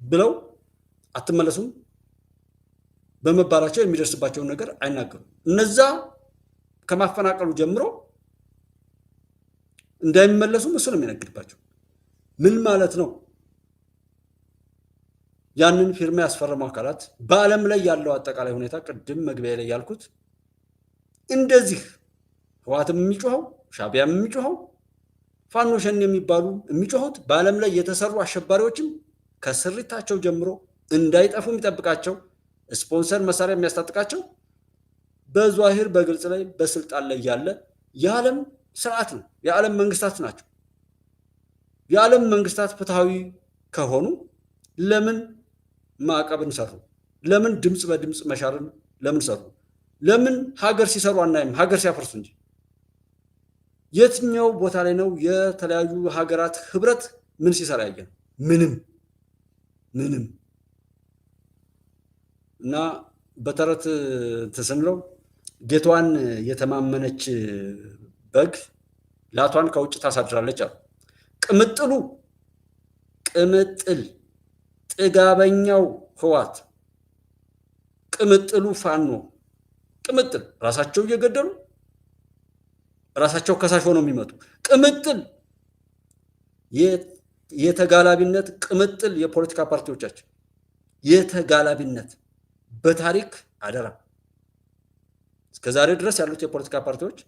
ብለው አትመለሱም በመባላቸው የሚደርስባቸው ነገር አይናገሩም። እነዛ ከማፈናቀሉ ጀምሮ እንዳይመለሱም እሱ ነው የሚነግድባቸው። ምን ማለት ነው? ያንን ፊርማ ያስፈረሙ አካላት በዓለም ላይ ያለው አጠቃላይ ሁኔታ ቅድም መግቢያ ላይ ያልኩት እንደዚህ ህወሓትም የሚጮኸው ሻዕቢያም የሚጮኸው ፋኖ ሸኔ የሚባሉ የሚጮሁት በዓለም ላይ የተሰሩ አሸባሪዎችም ከስሪታቸው ጀምሮ እንዳይጠፉ የሚጠብቃቸው ስፖንሰር መሳሪያ የሚያስታጥቃቸው በዛሂር በግልጽ ላይ በስልጣን ላይ ያለ የዓለም ስርዓት ነው። የዓለም መንግስታት ናቸው። የዓለም መንግስታት ፍትሃዊ ከሆኑ ለምን ማዕቀብን ሰሩ? ለምን ድምፅ በድምፅ መሻርን ለምን ሰሩ? ለምን ሀገር ሲሰሩ አናይም? ሀገር ሲያፈርሱ እንጂ። የትኛው ቦታ ላይ ነው የተለያዩ ሀገራት ህብረት ምን ሲሰራ ያየን? ምንም። እና በተረት ተሰንለው ጌቷን የተማመነች በግ ላቷን ከውጭ ታሳድራለች አሉ። ቅምጥል ጥጋበኛው ህወሓት፣ ቅምጥሉ ፋኖ፣ ቅምጥል ራሳቸው እየገደሉ ራሳቸው ከሳሽ ሆነው የሚመጡ ቅምጥል የተጋላቢነት ቅምጥል የፖለቲካ ፓርቲዎቻችን የተጋላቢነት በታሪክ አደራ እስከዛሬ ድረስ ያሉት የፖለቲካ ፓርቲዎች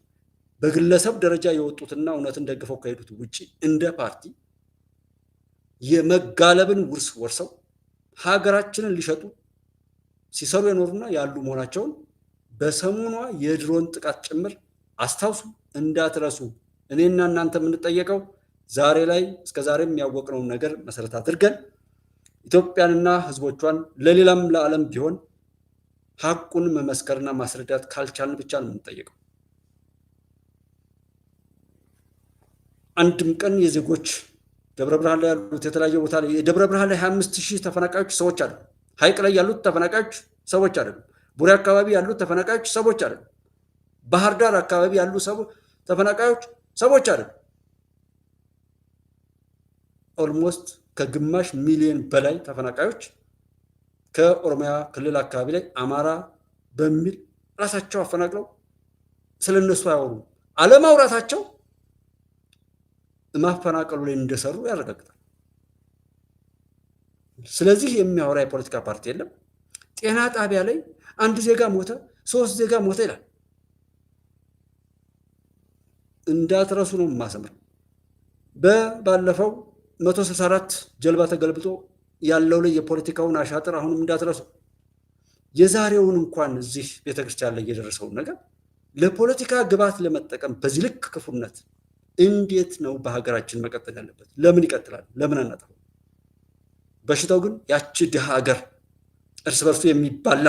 በግለሰብ ደረጃ የወጡትና እውነትን ደግፈው ከሄዱት ውጪ እንደ ፓርቲ የመጋለብን ውርስ ወርሰው ሀገራችንን ሊሸጡ ሲሰሩ የኖሩና ያሉ መሆናቸውን በሰሞኗ የድሮን ጥቃት ጭምር አስታውሱ፣ እንዳትረሱ። እኔና እናንተ የምንጠየቀው ዛሬ ላይ እስከዛሬም ያወቅነውን ነገር መሰረት አድርገን ኢትዮጵያንና ህዝቦቿን ለሌላም ለዓለም ቢሆን ሀቁን መመስከርና ማስረዳት ካልቻልን ብቻ ነው የምንጠየቀው። አንድም ቀን የዜጎች ደብረ ብርሃን ላይ ያሉት የተለያየ ቦታ ላይ ደብረ ብርሃን ላይ 25,000 ተፈናቃዮች ሰዎች አሉ። ሀይቅ ላይ ያሉት ተፈናቃዮች ሰዎች አይደሉም። ቡሬ አካባቢ ያሉት ተፈናቃዮች ሰዎች አይደሉም። ባህር ዳር አካባቢ ያሉ ተፈናቃዮች ሰዎች አይደሉም። ኦልሞስት ከግማሽ ሚሊዮን በላይ ተፈናቃዮች ከኦሮሚያ ክልል አካባቢ ላይ አማራ በሚል ራሳቸው አፈናቅለው ስለነሱ አያወሩም። አለማውራታቸው ማፈናቀሉ ላይ እንደሰሩ ያረጋግጣል። ስለዚህ የሚያወራ የፖለቲካ ፓርቲ የለም። ጤና ጣቢያ ላይ 1 ዜጋ ሞተ፣ 3 ዜጋ ሞተ ይላል። እንዳትረሱ ነው የማሰምረው። ባለፈው 164 ጀልባ ተገልብጦ ያለው ላይ የፖለቲካውን አሻጥር አሁንም እንዳትረሱ። የዛሬውን እንኳን እዚህ ቤተክርስቲያን ላይ የደረሰውን ነገር ለፖለቲካ ግብዓት ለመጠቀም በዚህ ልክ ክፉነት እንዴት ነው በሀገራችን መቀጠል ያለበት? ለምን ይቀጥላል? ለምን አናጠፋው? በሽታው ግን ያቺ ድሃ ሀገር እርስ በርሱ የሚባላ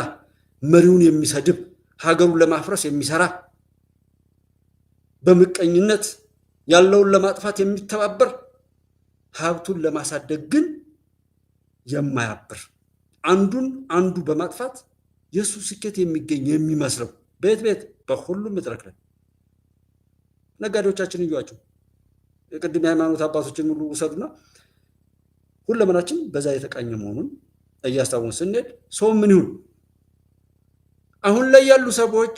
መሪውን የሚሰድብ ሀገሩን ለማፍረስ የሚሰራ በምቀኝነት ያለውን ለማጥፋት የሚተባበር ሀብቱን ለማሳደግ ግን የማያብር አንዱ በማጥፋት የሱ ስኬት የሚገኝ የሚመስለው ቤት በሁሉም መድረክ ላይ ነጋዴዎቻችን እዩዋቸው። የቅድም የሃይማኖት አባቶችን ሁሉ ውሰዱና ሁለመናችን በዛ የተቃኘ መሆኑን እያስታወን ስንሄድ ሰው ምን ይሁን? አሁን ላይ ያሉ ሰዎች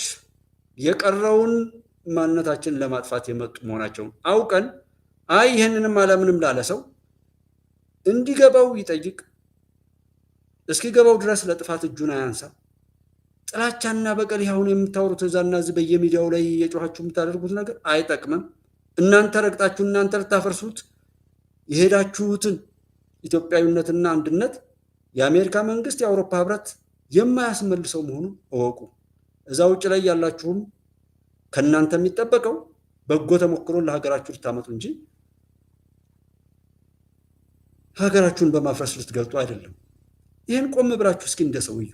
የቀረውን ማንነታችን ለማጥፋት የመጡ መሆናቸውን አውቀን ይህንንም አለምንም ላለ ሰው እንዲገባው ይጠይቅ። እስኪገባው ድረስ ለጥፋት እጁን አያንሳ። ጥላቻና በቀል አሁን የምታወሩት እዛና እዚህ በየሚዲያው ላይ የጮኻችሁ የምታደርጉት ነገር አይጠቅምም። እናንተ ረግጣችሁ እናንተ ልታፈርሱት የሄዳችሁትን ኢትዮጵያዊነትና አንድነት የአሜሪካ መንግስት፣ የአውሮፓ ህብረት የማያስመልሰው መሆኑን እወቁ። እዛ ውጭ ላይ ያላችሁም ከእናንተ የሚጠበቀው በጎ ተሞክሮን ለሀገራችሁ ልታመጡ እንጂ ሀገራችሁን በማፍረስ ልትገልጡ አይደለም። ይህን ቆም ብላችሁ እስኪ እንደሰውዩ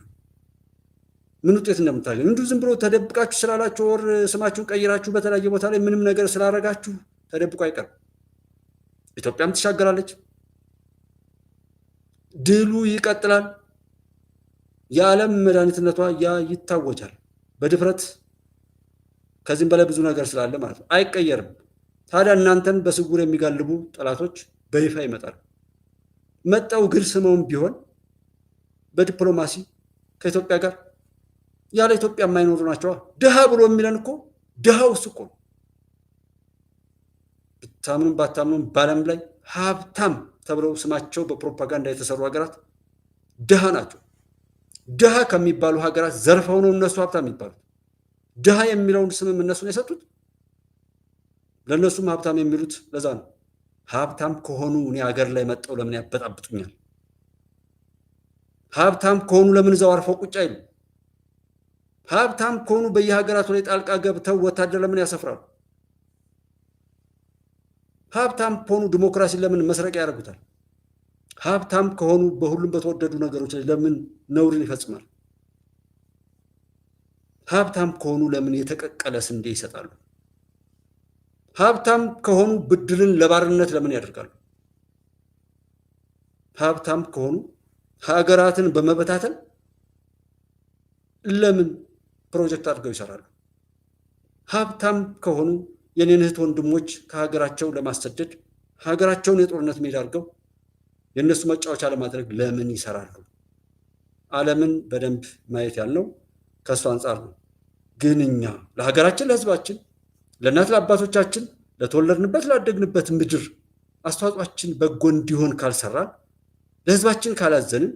ምን ውጤት እንደምታገኙ እንዲሁ ዝም ብሎ ተደብቃችሁ ስላላችሁ ወር ስማችሁን ቀይራችሁ በተለያየ ቦታ ላይ ምንም ነገር ስላረጋችሁ ተደብቆ አይቀርም። ኢትዮጵያም ትሻገራለች። ድሉ ይቀጥላል። የዓለም መድኃኒትነቷ ይታወጃል በድፍረት ከዚህም በላይ ብዙ ነገር ስላለ ማለት ነው። አይቀየርም። ታዲያ እናንተን በስውር የሚጋልቡ ጠላቶች በይፋ ይመጣሉ። መጣው ግር ስመውን ቢሆን በዲፕሎማሲ ከኢትዮጵያ ጋር ያለ ኢትዮጵያ የማይኖሩ ናቸው። ድሃ ብሎ የሚለን እኮ ድሃው እሱ እኮ ብታምኑም ባታምኑም በዓለም ላይ ሀብታም ተብለው ስማቸው በፕሮፓጋንዳ የተሰሩ ሀገራት ድሃ ናቸው። ድሃ ከሚባሉ ሀገራት ዘርፈው ነው እነሱ ሀብታም የሚባሉት። ድሃ የሚለውን ስምም እነሱን የሰጡት ለእነሱም ሀብታም የሚሉት ለዛ ነው። ሀብታም ከሆኑ እኔ ሀገር ላይ መጠው ለምን ያበጣብጡኛል? ሀብታም ከሆኑ ለምን እዛው አርፈው ቁጭ አይሉ? ሀብታም ከሆኑ በየሀገራቱ ላይ ጣልቃ ገብተው ወታደር ለምን ያሰፍራሉ? ሀብታም ከሆኑ ዲሞክራሲ ለምን መስረቅ ያደርጉታል? ሀብታም ከሆኑ በሁሉም በተወደዱ ነገሮች ላይ ለምን ነውርን ይፈጽማል? ሀብታም ከሆኑ ለምን የተቀቀለ ስንዴ ይሰጣሉ? ሀብታም ከሆኑ ብድርን ለባርነት ለምን ያደርጋሉ? ሀብታም ከሆኑ ሀገራትን በመበታተን ለምን ፕሮጀክት አድርገው ይሰራሉ? ሀብታም ከሆኑ የኔን እህት ወንድሞች ከሀገራቸው ለማሰደድ ሀገራቸውን የጦርነት ሜዳ አድርገው የእነሱ መጫወቻ ለማድረግ ለምን ይሰራሉ? ዓለምን በደንብ ማየት ያልነው ከእሱ አንጻር ነው። ግን እኛ ለሀገራችን፣ ለህዝባችን፣ ለእናት ለአባቶቻችን፣ ለተወለድንበት ላደግንበት ምድር አስተዋጽኦአችን በጎ እንዲሆን ካልሰራን፣ ለህዝባችን ካላዘንን፣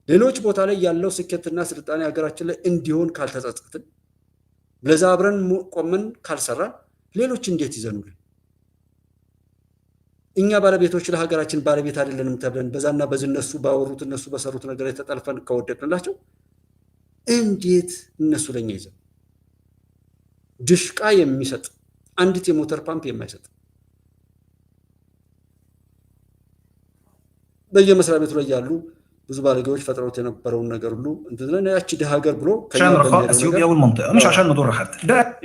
ሌሎች ቦታ ላይ ያለው ስኬትና ስልጣኔ ሀገራችን ላይ እንዲሆን ካልተጸጸትን፣ ለዛ አብረን ቆመን ካልሰራን ሌሎች እንዴት ይዘኑልን? እኛ ባለቤቶች ለሀገራችን ባለቤት አይደለንም ተብለን በዛና በዚህ እነሱ ባወሩት እነሱ በሰሩት ነገር የተጠልፈን ከወደቅንላቸው እንዴት እነሱ ለኛ ይዘን ድሽቃ የሚሰጥ አንዲት የሞተር ፓምፕ የማይሰጥ በየመስሪያ ቤቱ ላይ ያሉ ብዙ ባለጌዎች ፈጥረውት የነበረውን ነገር ሁሉ እንትን ያቺ ድሃ ሀገር ብሎ اثيوبيا والمنطقه مش عشان نضر حد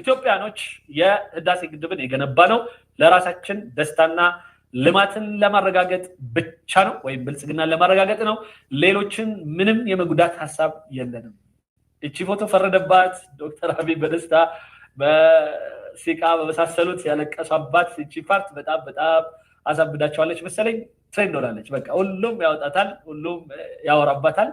ኢትዮጵያኖች የህዳሴ ግድብን የገነባ ነው ለራሳችን ደስታና ልማትን ለማረጋገጥ ብቻ ነው ወይም ብልጽግናን ለማረጋገጥ ነው። ሌሎችን ምንም የመጉዳት ሐሳብ የለንም። እቺ ፎቶ ፈረደባት ዶክተር አብይ በደስታ በሲቃ በመሳሰሉት ያለቀሷባት እቺ ፓርት በጣም አሳብዳቸዋለች መሰለኝ። ትሬንድ ሆናለች። በቃ ሁሉም ያወጣታል፣ ሁሉም ያወራባታል።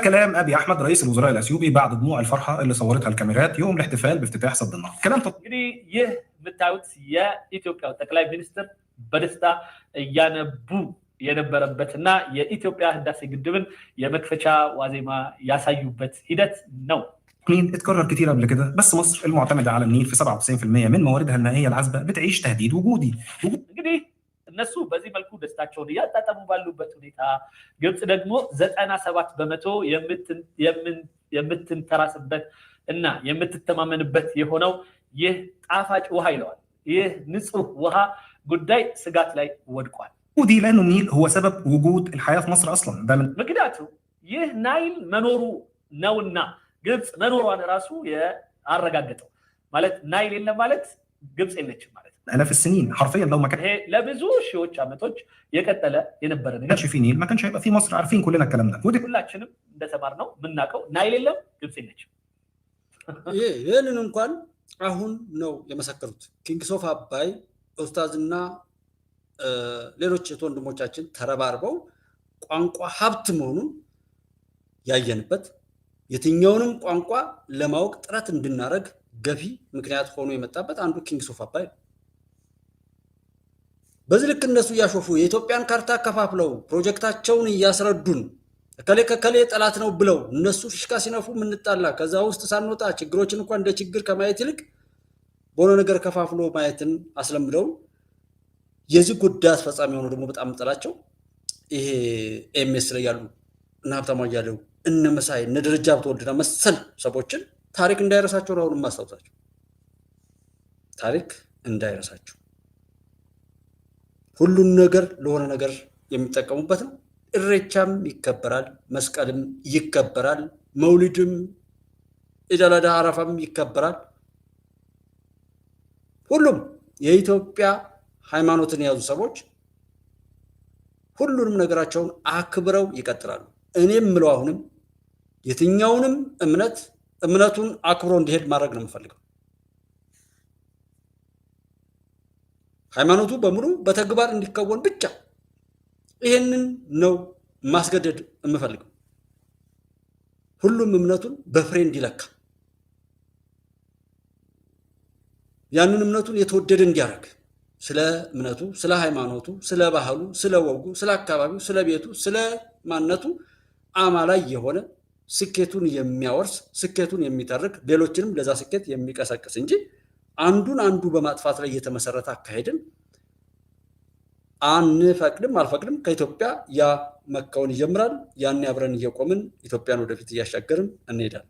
كلام ابي احمد رئيس الوزراء الاثيوبي بعد دموع الفرحه اللي صورتها الكاميرات يوم الاحتفال بافتتاح سد النهضه. كلام እንግዲህ ይህ የምታዩት የኢትዮጵያው ጠቅላይ ሚኒስትር በደስታ እያነቡ የነበረበትና የኢትዮጵያ ህዳሴ ግድብን የመክፈቻ ዋዜማ ያሳዩበት ሂደት ነው። اتكرر كتير قبل كده بس مصر المعتمده على النيل في 97% من مواردها المائيه العذبه بتعيش تهديد وجودي. እንግዲህ እነሱ በዚህ መልኩ ደስታቸውን ያጣጣሙ ባሉበት ሁኔታ ግብጽ ደግሞ 97% የምትንተራስበት እና የምትተማመንበት የሆነው ይህ ጣፋጭ ውሃ ይለዋል። ይህ ንጹህ ውሃ ጉዳይ ስጋት ላይ ወድቋል። ودي لانه النيل هو سبب وجود الحياه في مصر اصلا ده من ምክንያቱም ይህ ናይል መኖሩ ነውና ግብጽ መኖሯን ራሱ ያረጋገጠው ማለት ናይል የለም ማለት ግብጽ የለችም ማለት الاف السنين حرفيا لو ما كان ለብዙ ሺዎች ዓመቶች የቀጠለ የነበረ ነገር في نيل ما كانش هيبقى في مصر. عارفين كلنا الكلام ده ሁላችንም እንደተማርነው ምናቀው ናይል የለም ግብጽ የለችም። ይሄንን እንኳን አሁን ነው የመሰከሩት ኪንግስ ኦፍ አባይ ኡስታዝና ሌሎች ወንድሞቻችን ተረባርበው ቋንቋ ሀብት መሆኑን ያየንበት የትኛውንም ቋንቋ ለማወቅ ጥረት እንድናረግ ገፊ ምክንያት ሆኖ የመጣበት አንዱ ኪንግስ ኦፍ አባይ ነው። በዚህ ልክ እነሱ እያሾፉ የኢትዮጵያን ካርታ ከፋፍለው ፕሮጀክታቸውን እያስረዱን ከከሌ ጠላት ነው ብለው እነሱ ፍሽካ ሲነፉ ምንጣላ ከዛ ውስጥ ሳንወጣ ችግሮችን እንኳን እንደ ችግር ከማየት ይልቅ በሆነ ነገር ከፋፍሎ ማየትን አስለምደው የዚህ ጉዳይ አስፈጻሚ ሆኖ ደግሞ በጣም ጥላቸው ይሄ ኤምኤስ ላይ ያሉ እና ሀብታሙ አያሌው እነ መሳይ እነ ደረጃ ብትወልድና መሰል ሰዎችን ታሪክ እንዳይረሳቸው ነው ማስታወሳቸው። ታሪክ እንዳይረሳቸው ሁሉን ነገር ለሆነ ነገር የሚጠቀሙበት ነው። እሬቻም ይከበራል፣ መስቀልም ይከበራል፣ መውሊድም ኢድ አል አድሃ አረፋም ይከበራል። ሁሉም የኢትዮጵያ ሃይማኖትን የያዙ ሰዎች ሁሉንም ነገራቸውን አክብረው ይቀጥላሉ። እኔም ምለው አሁንም የትኛውንም እምነቱን አክብሮ እንዲሄድ ማድረግ ነው የምፈልገው። ሃይማኖቱ በሙሉ በተግባር እንዲከወን ብቻ ይሄንን ነው ማስገደድ የምፈልገው። ሁሉም እምነቱን በፍሬ እንዲለካ ያንን እምነቱን የተወደደ እንዲያደርግ ስለ እምነቱ፣ ስለ ሃይማኖቱ፣ ስለ ባህሉ፣ ስለ ወጉ፣ ስለ አካባቢው፣ ስለ ቤቱ፣ ስለ ማንነቱ አማላይ የሆነ ስኬቱን የሚያወርስ ስኬቱን የሚተርክ ሌሎችንም ለዛ ስኬት የሚቀሰቅስ እንጂ አንዱን አንዱ በማጥፋት ላይ የተመሰረተ አካሄድን አንፈቅድም፣ አልፈቅድም። ከኢትዮጵያ ያ መካውን ይጀምራል። ያን አብረን እየቆምን ኢትዮጵያን ወደፊት እያሻገርን እንሄዳለን።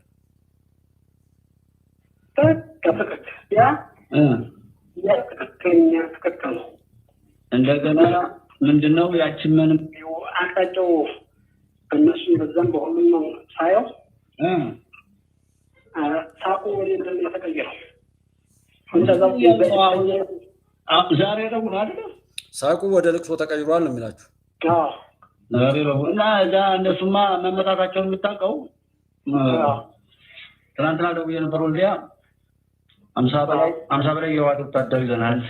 ትክክል ነው። እንደገና ምንድነው ያችን ምንም አቅጣጫው እነሱ በዛም በሁሉም ሳየው ሳቁ ወደ እንትን የተቀየረው ዛሬ ረቡዕ ነው አይደል? ሳቁ ወደ ልቅሶ ተቀይሯል ነው የሚላችሁ። ዛሬ ረቡዕ እና እዛ እነሱማ መመጣታቸውን የምታውቀው ትናንትና ደውዬ ነበር ወልዲያ 50 በላይ የህወሓት ወታደር ይዘናል፣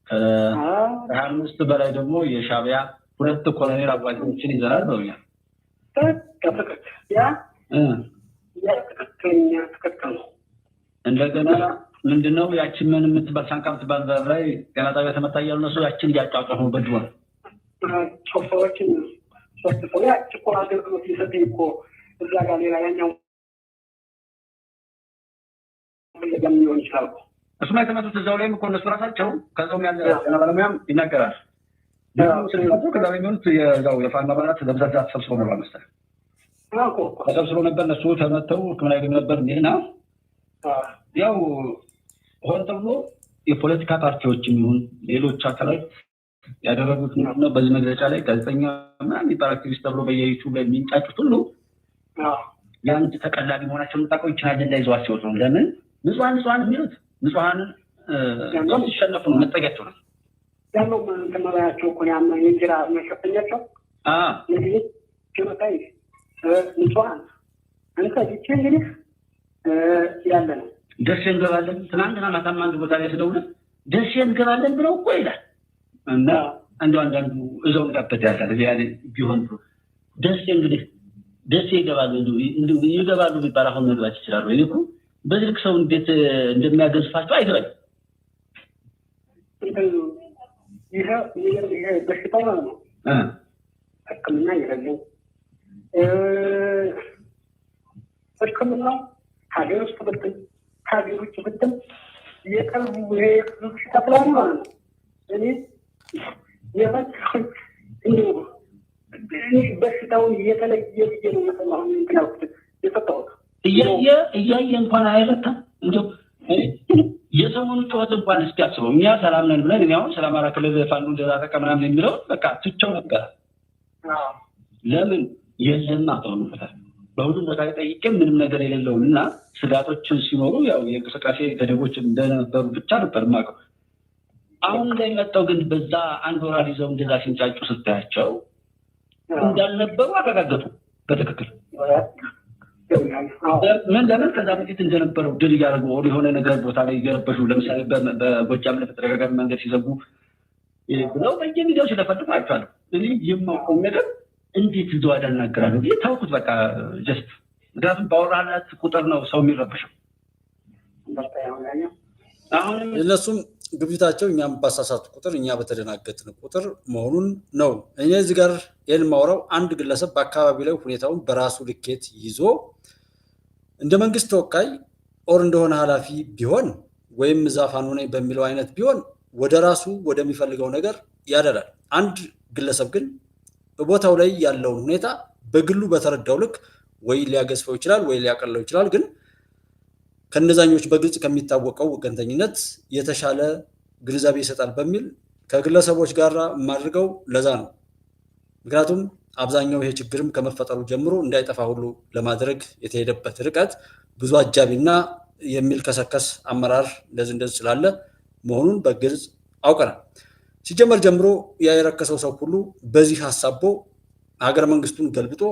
ከ25 በላይ ደግሞ የሻዕቢያ 2 ኮሎኔል አባቶችን ይዘናል ብለውኛል። ትክክል ነው። እንደገና ምንድነው ያችን ምን የምትባል ሳንቃ የምትባል በር ላይ ጤና ጣቢያ ተመታ እያሉ እነሱ ያችን እያጫጫፉ በድዋል ሰዎችን ሰው ያች እኮ አገልግሎት ሊሰጠኝ እኮ እዛ ጋር ሌላ ያኛው ሊሆን ይችላል። እሱማ የተመቱት እዛው ላይም እኮ እነሱ ራሳቸው ከዛውም ያለ ጤና ባለሙያም ይናገራል። ከዛ የሚሆኑት የዛው የፋኖ አባላት በብዛት ተሰብስበው ነበር መሰለኝ ተሰብስበው ነበር። እነሱ ተመተው ሕክምና ያገኙ ነበር። ይህና ያው ሆን ተብሎ የፖለቲካ ፓርቲዎችም ይሁን ሌሎች አካላት ያደረጉት ነው። በዚህ መግለጫ ላይ ጋዜጠኛ ምናምን የሚባል አክቲቪስት ተብሎ በየዩቲዩብ ላይ የሚንጫጩት ሁሉ የአንድ ተቀላቢ መሆናቸውን ታውቀው ይችን አጀንዳ ይዘዋት ሲወጡ ነው። ለምን ንጹሐን የሚሉት ንጹሐንን ሲሸነፉ ነው መጠጊያቸው ነው ያለው ተመራያቸው እኮ ያማ የጅራ መሸፈኛቸው እንግዲህ ጀመታይ ንጹሐን አንተ ይቺ እንግዲህ ያለ ነው። ደሴ እንገባለን ትናንትና ማታም አንድ ቦታ ላይ ስደውል ደሴ እንገባለን ብለው እኮ ይላል እና አንዳንዱ እዛው እንጋበት ያለ ያለ ቢሆን ደሴ እንግዲህ ደሴ ይገባሉ ይገባሉ ቢባል አሁን መግባት ይችላሉ ወይ እኮ በዚህ ልክ ሰው እንዴት እንደሚያገዝፋቸው አይገባኝም። ይሄ በሽታው ነው ሕክምና ይረዳል። ሕክምናው ሀገር ውስጥ ብትል ሀገር ውጭ ብትል የቀልቡ በሽታ ፕላን ነው። እኔ በሽታውን እየተለየ ብዬ ነው መሰለህ ምክንያቱም የፈታሁት እያየ እንኳን አይረታም። እንደው የሰሞኑ ጨዋታ እንኳን እስኪያስበው እኛ ሰላም ነን ብለን እኔ አሁን ሰላም አማራ ክልል ፋኖ እንደዛቀ ምናምን የሚለው በቃ ትቼው ነበር። ለምን የለም አሁን ፈታል በሁሉም ቦታ ላይ ጠይቄ ምንም ነገር የሌለውም እና ስጋቶችን ሲኖሩ ያው የእንቅስቃሴ ገደቦች እንደነበሩ ብቻ ነበር የማውቀው። አሁን እንደመጣው ግን በዛ አንድ ወራር ይዘው እንደዛ ሲንጫጩ ስታያቸው እንዳልነበሩ አረጋገጡ በትክክል። ምን ለምን ከዛ በፊት እንደነበረው ድል እያደረጉ የሆነ ነገር ቦታ ላይ እየረበሹ ለምሳሌ በጎጃም ላይ በተደጋጋሚ መንገድ ሲዘጉ ብለው በየሚዲያው ሲለፈልፉ አይቻልም። እኔ የማውቀው ነገር እንዴት ይዘው አዳናገራሉ ብዬ ታውቁት በቃ ጀስት ምክንያቱም ባወራላት ቁጥር ነው ሰው የሚረበሸው። አሁንም እነሱም ግብታቸው እኛም ባሳሳቱ ቁጥር እኛ በተደናገጥን ቁጥር መሆኑን ነው። እኔ እዚህ ጋር ይህን ማውራው አንድ ግለሰብ በአካባቢ ላይ ሁኔታውን በራሱ ልኬት ይዞ እንደ መንግስት ተወካይ ኦር እንደሆነ ኃላፊ ቢሆን ወይም እዛ ፋኖ ነኝ በሚለው አይነት ቢሆን ወደ ራሱ ወደሚፈልገው ነገር ያደላል። አንድ ግለሰብ ግን በቦታው ላይ ያለውን ሁኔታ በግሉ በተረዳው ልክ ወይ ሊያገዝፈው ይችላል ወይ ሊያቀለው ይችላል። ግን ከነዛኞች በግልጽ ከሚታወቀው ወገንተኝነት የተሻለ ግንዛቤ ይሰጣል በሚል ከግለሰቦች ጋር ማድርገው ለዛ ነው። ምክንያቱም አብዛኛው ይሄ ችግርም ከመፈጠሩ ጀምሮ እንዳይጠፋ ሁሉ ለማድረግ የተሄደበት ርቀት ብዙ አጃቢና የሚልከሰከስ አመራር እንደዚህ ስላለ መሆኑን በግልጽ አውቀናል። ሲጀመር ጀምሮ የረከሰው ሰው ሁሉ በዚህ ሀሳቦ ሀገረ መንግስቱን ገልብጦ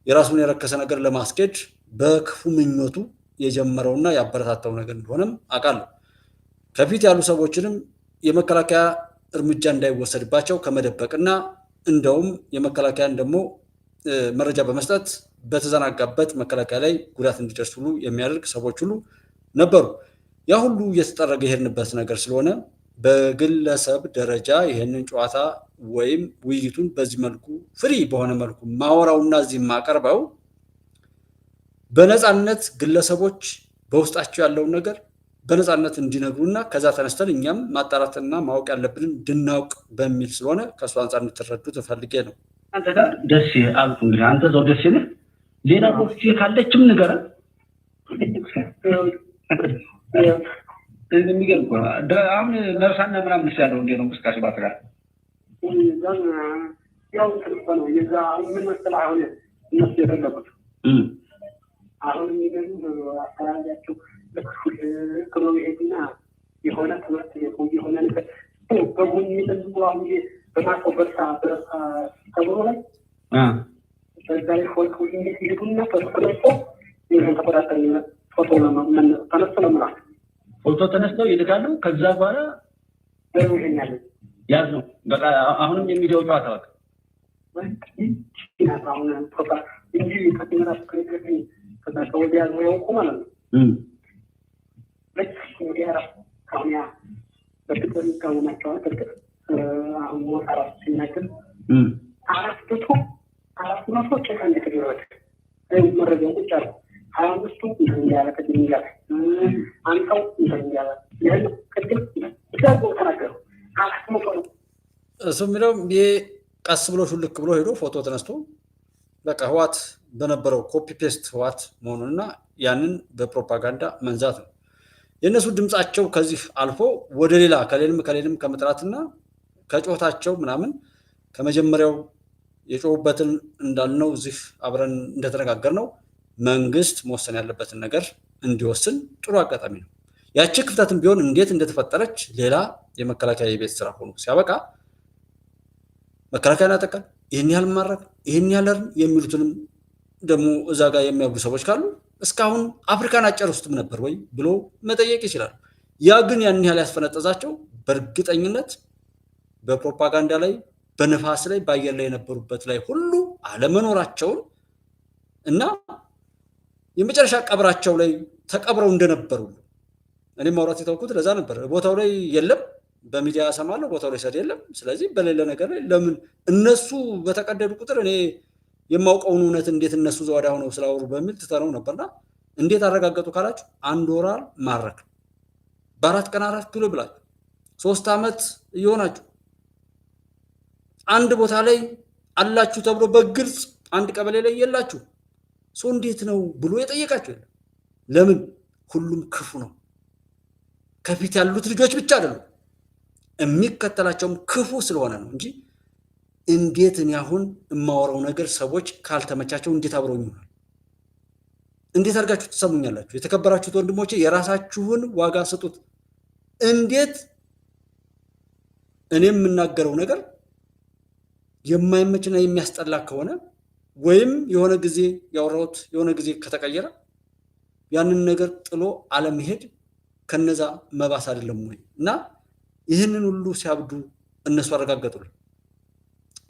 የራሱን የረከሰ ነገር ለማስኬድ በክፉ ምኞቱ የጀመረውና ያበረታታው ነገር እንደሆነም አውቃለሁ። ከፊት ያሉ ሰዎችንም የመከላከያ እርምጃ እንዳይወሰድባቸው ከመደበቅና እንደውም የመከላከያን ደግሞ መረጃ በመስጠት በተዘናጋበት መከላከያ ላይ ጉዳት እንዲደርስ ሁሉ የሚያደርግ ሰዎች ሁሉ ነበሩ። ያ ሁሉ እየተጠረገ የሄድንበት ነገር ስለሆነ በግለሰብ ደረጃ ይህንን ጨዋታ ወይም ውይይቱን በዚህ መልኩ ፍሪ በሆነ መልኩ ማወራውና እዚህ ማቀርበው በነፃነት ግለሰቦች በውስጣቸው ያለውን ነገር በነፃነት እንዲነግሩና ከዛ ተነስተን እኛም ማጣራትና ማወቅ ያለብንን እንድናውቅ በሚል ስለሆነ ከእሱ አንጻር እንድትረዱት ፈልጌ ነው። አንተ ጋር ደስ አልኩ። እንግዲህ አንተ ዘው ደስ ይልህ ሌላ ቦክስ ካለችም ንገረን። የሚገርም እኮ አሁን ነርሳና ምናምን ያለው እንዴት ነው እንቅስቃሴ ባትጋር ያው ነው የዛ ምን መሰለህ አሁን እነሱ የፈለጉት አሁን የሚገርም አካባቢያቸው ለክፉል ኢኮኖሚና የሆነ ትምህርት የሆነ ነገር በጎን የሚጠብቁ አሁን በማስቆበር ተብሎ ላይ በዛ ላይ ፎቶ ይሄዱና ተቆራርጦ ይሄን ተቆራርጠው ፎቶ ተነስቶ ለምራት ፎቶ ተነስተው ይልካሉ። ከዛ በኋላ ይሄኛል ያዝ ነው በቃ አሁንም የሚዲያው ጨዋታ በቃ አሁን ፎቶ እንጂ ከቲመራ ከዚህ ከዛ ከወዲያ ነው ያውቁ ማለት ነው። ወዲያ ካሚያ በትክክል ካውናቸው ተከተ አሁን ሞታራ ሲናገር አራት መቶ ጨካኝ ተደረገ መረጃው ቁጭ አለ 25ቱ እንደሚያለ ከድንጋይ አንተው እንደሚያለ ያን ከድል ይዛው ተናገሩ 400 ነው እሱ የሚለው ቀስ ብሎ ሹልክ ብሎ ሄዶ ፎቶ ተነስቶ በቃ ህዋት በነበረው ኮፒ ፔስት ህዋት መሆኑንና ያንን በፕሮፓጋንዳ መንዛት ነው። የእነሱ ድምጻቸው ከዚህ አልፎ ወደ ሌላ ከሌልም ከመጥራትና ከጮታቸው ምናምን ከመጀመሪያው የጮሁበትን እንዳልነው እዚህ አብረን እንደተነጋገርነው መንግስት መወሰን ያለበትን ነገር እንዲወስን ጥሩ አጋጣሚ ነው። ያቺ ክፍተትም ቢሆን እንዴት እንደተፈጠረች ሌላ የመከላከያ የቤት ስራ ሆኖ ሲያበቃ መከላከያ ያጠቃል፣ ይህን ያህል ማረክ፣ ይህን ያህል የሚሉትንም ደግሞ እዛ ጋር የሚያብዱ ሰዎች ካሉ እስካሁን አፍሪካን አጨርሱትም ነበር ወይ ብሎ መጠየቅ ይችላል። ያ ግን ያን ያህል ያስፈነጠዛቸው በእርግጠኝነት በፕሮፓጋንዳ ላይ በነፋስ ላይ በአየር ላይ የነበሩበት ላይ ሁሉ አለመኖራቸውን እና የመጨረሻ ቀብራቸው ላይ ተቀብረው እንደነበሩ እኔም ማውራት የተውኩት ለዛ ነበር። ቦታው ላይ የለም፣ በሚዲያ ሰማለሁ፣ ቦታው ላይ ሰድ የለም። ስለዚህ በሌለ ነገር ላይ ለምን እነሱ በተቀደዱ ቁጥር እኔ የማውቀውን እውነት እንዴት እነሱ ዘዋዳ ሆነው ስላወሩ በሚል ትተነው ነበርና እንዴት አረጋገጡ ካላችሁ 1 ወራል ማረክ በ4 ቀን 4 ኪሎ ብላችሁ 3 ዓመት እየሆናችሁ አንድ ቦታ ላይ አላችሁ ተብሎ በግልጽ አንድ ቀበሌ ላይ የላችሁ ሰው እንዴት ነው ብሎ የጠየቃችሁ ለምን? ሁሉም ክፉ ነው። ከፊት ያሉት ልጆች ብቻ አይደሉም የሚከተላቸውም ክፉ ስለሆነ ነው እንጂ እንዴት እኔ አሁን የማወራው ነገር ሰዎች ካልተመቻቸው እንዴት አብረው ይሆናል? እንዴት አድርጋችሁ ትሰሙኛላችሁ? የተከበራችሁት ወንድሞቼ የራሳችሁን ዋጋ ስጡት። እንዴት እኔ የምናገረው ነገር የማይመችና የሚያስጠላ ከሆነ ወይም የሆነ ጊዜ ያወራሁት የሆነ ጊዜ ከተቀየረ ያንን ነገር ጥሎ አለመሄድ ከነዛ መባስ አይደለም ወይ? እና ይህንን ሁሉ ሲያብዱ እነሱ አረጋገጡልን።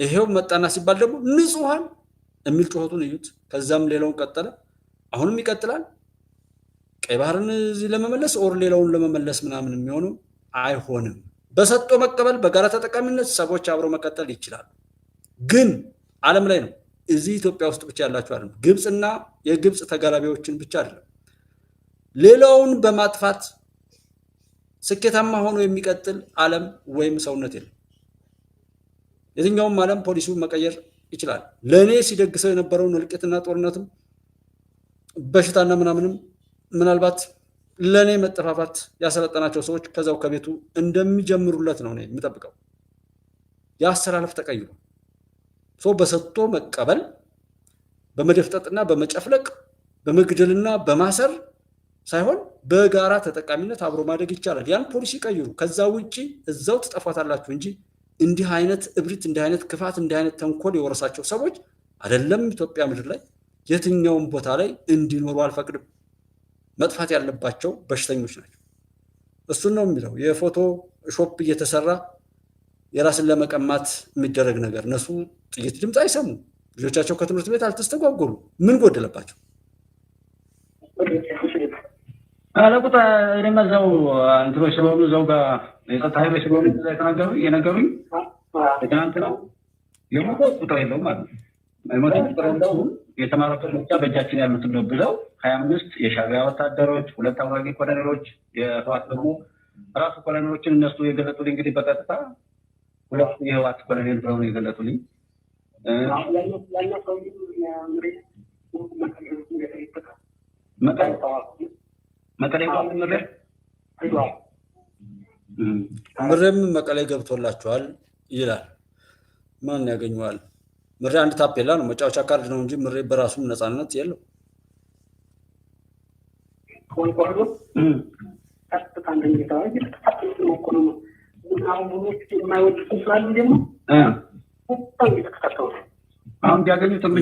ይሄው መጣና ሲባል ደግሞ ንጹሃን የሚል ጩኸቱን እዩት። ከዛም ሌላውን ቀጠለ፣ አሁንም ይቀጥላል። ቀይ ባህርን እዚህ ለመመለስ ኦር ሌላውን ለመመለስ ምናምን የሚሆኑ አይሆንም። በሰጦ መቀበል በጋራ ተጠቃሚነት ሰዎች አብረው መቀጠል ይችላሉ። ግን ዓለም ላይ ነው፣ እዚህ ኢትዮጵያ ውስጥ ብቻ ያላችሁ አይደለም። ግብፅና የግብፅ ተጋላቢዎችን ብቻ አይደለም፣ ሌላውን በማጥፋት ስኬታማ ሆኖ የሚቀጥል ዓለም ወይም ሰውነት የለም። የትኛውም ዓለም ፖሊሲውን መቀየር ይችላል። ለእኔ ሲደግሰው የነበረውን እልቂትና ጦርነትም በሽታና ምናምንም ምናልባት ለእኔ መጠፋፋት ያሰለጠናቸው ሰዎች ከዛው ከቤቱ እንደሚጀምሩለት ነው እኔ የምጠብቀው። የአሰላለፍ ተቀይሮ ሰው በሰጥቶ መቀበል በመደፍጠጥና በመጨፍለቅ በመግደልና በማሰር ሳይሆን በጋራ ተጠቃሚነት አብሮ ማደግ ይቻላል። ያን ፖሊሲ ቀይሩ። ከዛ ውጪ እዛው ትጠፋታላችሁ እንጂ እንዲህ አይነት እብሪት፣ እንዲህ አይነት ክፋት፣ እንዲህ አይነት ተንኮል የወረሳቸው ሰዎች አይደለም ኢትዮጵያ ምድር ላይ የትኛውም ቦታ ላይ እንዲኖሩ አልፈቅድም። መጥፋት ያለባቸው በሽተኞች ናቸው። እሱን ነው የሚለው። የፎቶ ሾፕ እየተሰራ የራስን ለመቀማት የሚደረግ ነገር። እነሱ ጥይት ድምፅ አይሰሙ፣ ልጆቻቸው ከትምህርት ቤት አልተስተጓጎሉ። ምን ጎደለባቸው? አለቁታ እነዛው እንትሮች ስለሆኑ እዛው ጋር የጸጥታ ኃይሎች ስለሆኑ የነገሩኝ ትናንት ነው የሞተው ቁጥር የለውም ማለት ነው። የሞተው ቁጥር የለውም። የተማረኩት ብቻ በእጃችን ያሉትን ነው ብለው 25 የሻዕቢያ ወታደሮች፣ 2 አዋጊ ኮሎኔሎች፣ የህወሓት ደግሞ ራሱ ኮሎኔሎችን እነሱ የገለጡልኝ እንግዲህ በቀጥታ 2 የህወሓት ኮሎኔል ብለው ነው የገለጡልኝ። ምሬም መቀሌ ገብቶላቸዋል ይላል። ማን ያገኘዋል? ምሬ አንድ ታፔላ ነው፣ መጫወቻ ካርድ ነው እንጂ ምሬ በራሱም ነፃነት የለው።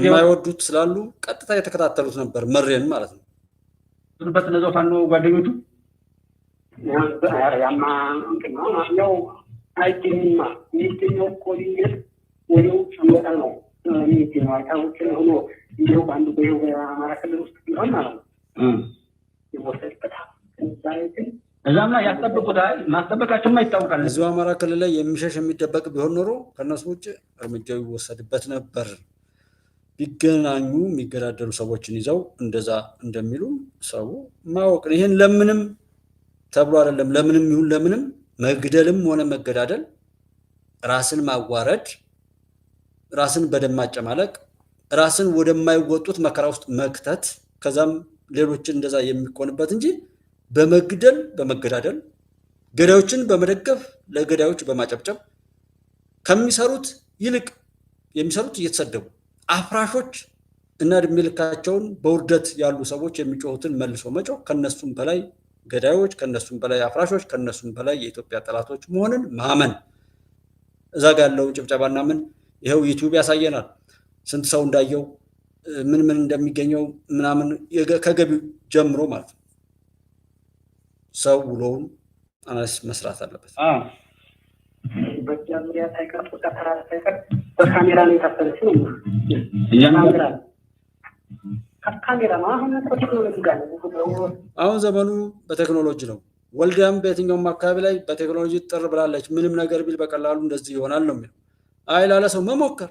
የማይወዱት ስላሉ ቀጥታ የተከታተሉት ነበር ምሬን ማለት ነው። በትነዛው ፋኖ ጓደኞቹ ያማ ያው አይገኝማ የሚገኘው እኮ ሊገት ወዲያው ጨመጠ ነው የሚገኘው አይታወቅም ሆኖ እንዲሁ በአንዱ በአማራ ክልል ውስጥ ቢሆን ማለት ነው ይወሰድበታል። እዛማ ያስጠብቁታል። ማስጠበቃቸውማ ይታወቃል። እዚሁ አማራ ክልል ላይ የሚሸሽ የሚደበቅ ቢሆን ኖሮ ከእነሱ ውጭ እርምጃው ይወሰድበት ነበር። ቢገናኙ የሚገዳደሉ ሰዎችን ይዘው እንደዛ እንደሚሉ ሰው ማወቅ ነው። ይህን ለምንም ተብሎ አይደለም። ለምንም ይሁን ለምንም መግደልም ሆነ መገዳደል ራስን ማዋረድ፣ ራስን በደም ማጨማለቅ፣ ራስን ወደማይወጡት መከራ ውስጥ መክተት፣ ከዛም ሌሎችን እንደዛ የሚቆንበት እንጂ በመግደል በመገዳደል ገዳዮችን በመደገፍ ለገዳዮች በማጨብጨብ ከሚሰሩት ይልቅ የሚሰሩት እየተሰደቡ አፍራሾች እና እድሜ ልካቸውን በውርደት ያሉ ሰዎች የሚጮሁትን መልሶ መጮህ፣ ከነሱም በላይ ገዳዮች፣ ከነሱም በላይ አፍራሾች፣ ከነሱም በላይ የኢትዮጵያ ጠላቶች መሆንን ማመን። እዛ ጋር ያለውን ጭብጨባና ምን ይኸው ዩቲዩብ ያሳየናል። ስንት ሰው እንዳየው ምን ምን እንደሚገኘው ምናምን ከገቢው ጀምሮ ማለት ነው። ሰው ውሎውን አናሊስ መስራት አለበት። በጃምሪያ ሳይቀር ተራ ሳይቀር በካሜራ ላይ ታፈለች ነው ካሜራ ነው። አሁን ዘመኑ በቴክኖሎጂ ነው። ወልዲያም በየትኛውም አካባቢ ላይ በቴክኖሎጂ ጥር ብላለች። ምንም ነገር ቢል በቀላሉ እንደዚህ ይሆናል ነው የሚለው። አይ ላለ ሰው መሞከር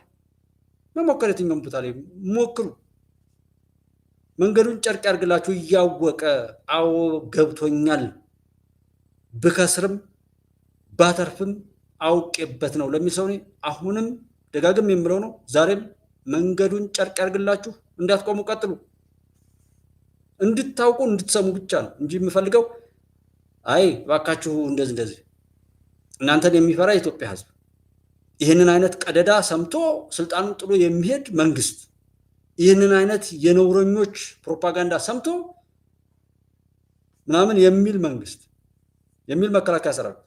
የትኛውም ቦታ ላይ ሞክሩ። መንገዱን ጨርቅ ያርግላችሁ እያወቀ አዎ ገብቶኛል ብከስርም ባተርፍም አውቄበት ነው ለሚል ሰው አሁንም ደጋግም የምለው ነው። ዛሬም መንገዱን ጨርቅ ያርግላችሁ፣ እንዳትቆሙ ቀጥሉ። እንድታውቁ እንድትሰሙ ብቻ ነው እንጂ የምፈልገው አይ ባካችሁ እንደዚህ እናንተን የሚፈራ የኢትዮጵያ ሕዝብ ይህንን አይነት ቀደዳ ሰምቶ ስልጣኑን ጥሎ የሚሄድ መንግስት፣ ይህንን አይነት የነውረኞች ፕሮፓጋንዳ ሰምቶ ምናምን የሚል መንግስት የሚል መከላከያ ሰራዊት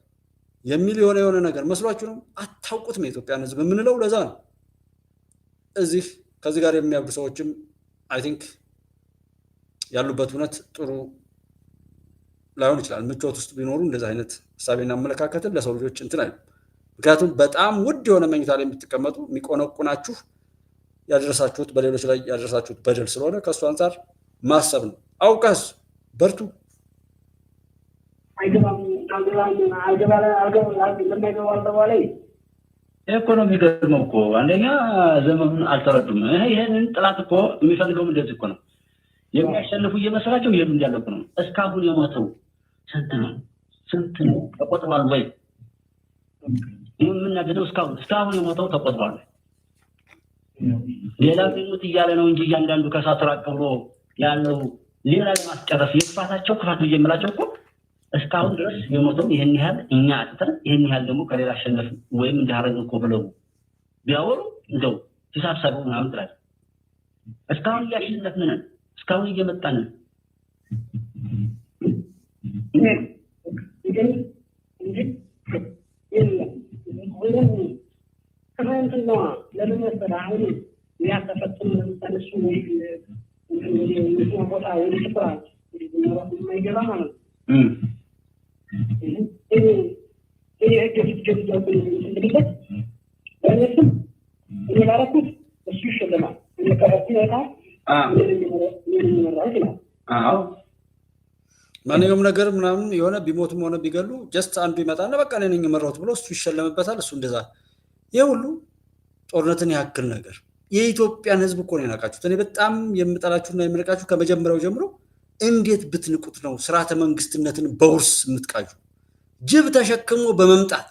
የሚል የሆነ ነገር መስሏችሁ ነው። አታውቁትም የኢትዮጵያን ሕዝብ የምንለው ለዛ ነው። ከዚህ ጋር የሚያብዱ ሰዎችም አይ ቲንክ ያሉበት እውነት ጥሩ ላይሆን ይችላል። ምቾት ውስጥ ቢኖሩ እንደዚህ አይነት ሀሳቤና አመለካከትን ለሰው ልጆች እንትን አይደለም። ምክንያቱም በጣም ውድ የሆነ መኝታ ላይ የምትቀመጡ የሚቆነቁናችሁ ያደረሳችሁት በሌሎች ላይ ያደረሳችሁት በደል ስለሆነ ከእሱ አንጻር ማሰብ ነው። አውቀስ በርቱ። ኢኮኖሚ ገርመው እኮ አንደኛ ዘመኑን አልተረዱም። ይሄንን ጥላት እኮ የሚፈልገው እንደዚህ እኮ ነው። የሚያሸንፉ እየመሰላቸው ይሄም እንዲያለቁ ነው። እስካሁን የሞተው ስንት ነው? ተቆጥሯል ወይ? የምናገኘው እስካሁን የሞተው ተቆጥሯል። ሌላ ግሙት እያለ ነው እንጂ እያንዳንዱ ከሳት ራቅ ብሎ ያለው ሌላ ለማስጨረስ የጥፋታቸው ክፋት እየምላቸው እኮ እስካሁን ድረስ የሞተው ይሄን ያህል እኛ አጥተን ይሄን ያህል ደግሞ ከሌላ አሸነፍ ወይም እንዳረግ እኮ ብለው ቢያወሩ እንደው ሂሳብ ሰሩ ምናምን ትላለህ። እስካሁን እያሸነፍን ነን፣ እስካሁን እየመጣን ነን። ማንኛውም ነገር ምናምን የሆነ ቢሞትም ሆነ ቢገሉ ጀስት አንዱ ይመጣና በቃ እኔ ነኝ የመራሁት ብሎ እሱ ይሸለምበታል። እሱ እንደዛ ይሄ ሁሉ ጦርነትን ያክል ነገር የኢትዮጵያን ሕዝብ እኮ ነው የናቃችሁት። እኔ በጣም የምጠላችሁና የምንቃችሁ ከመጀመሪያው ጀምሮ እንዴት ብትንቁት ነው ስርዓተ መንግስትነትን በውርስ የምትቃጁ? ጅብ ተሸክሞ በመምጣት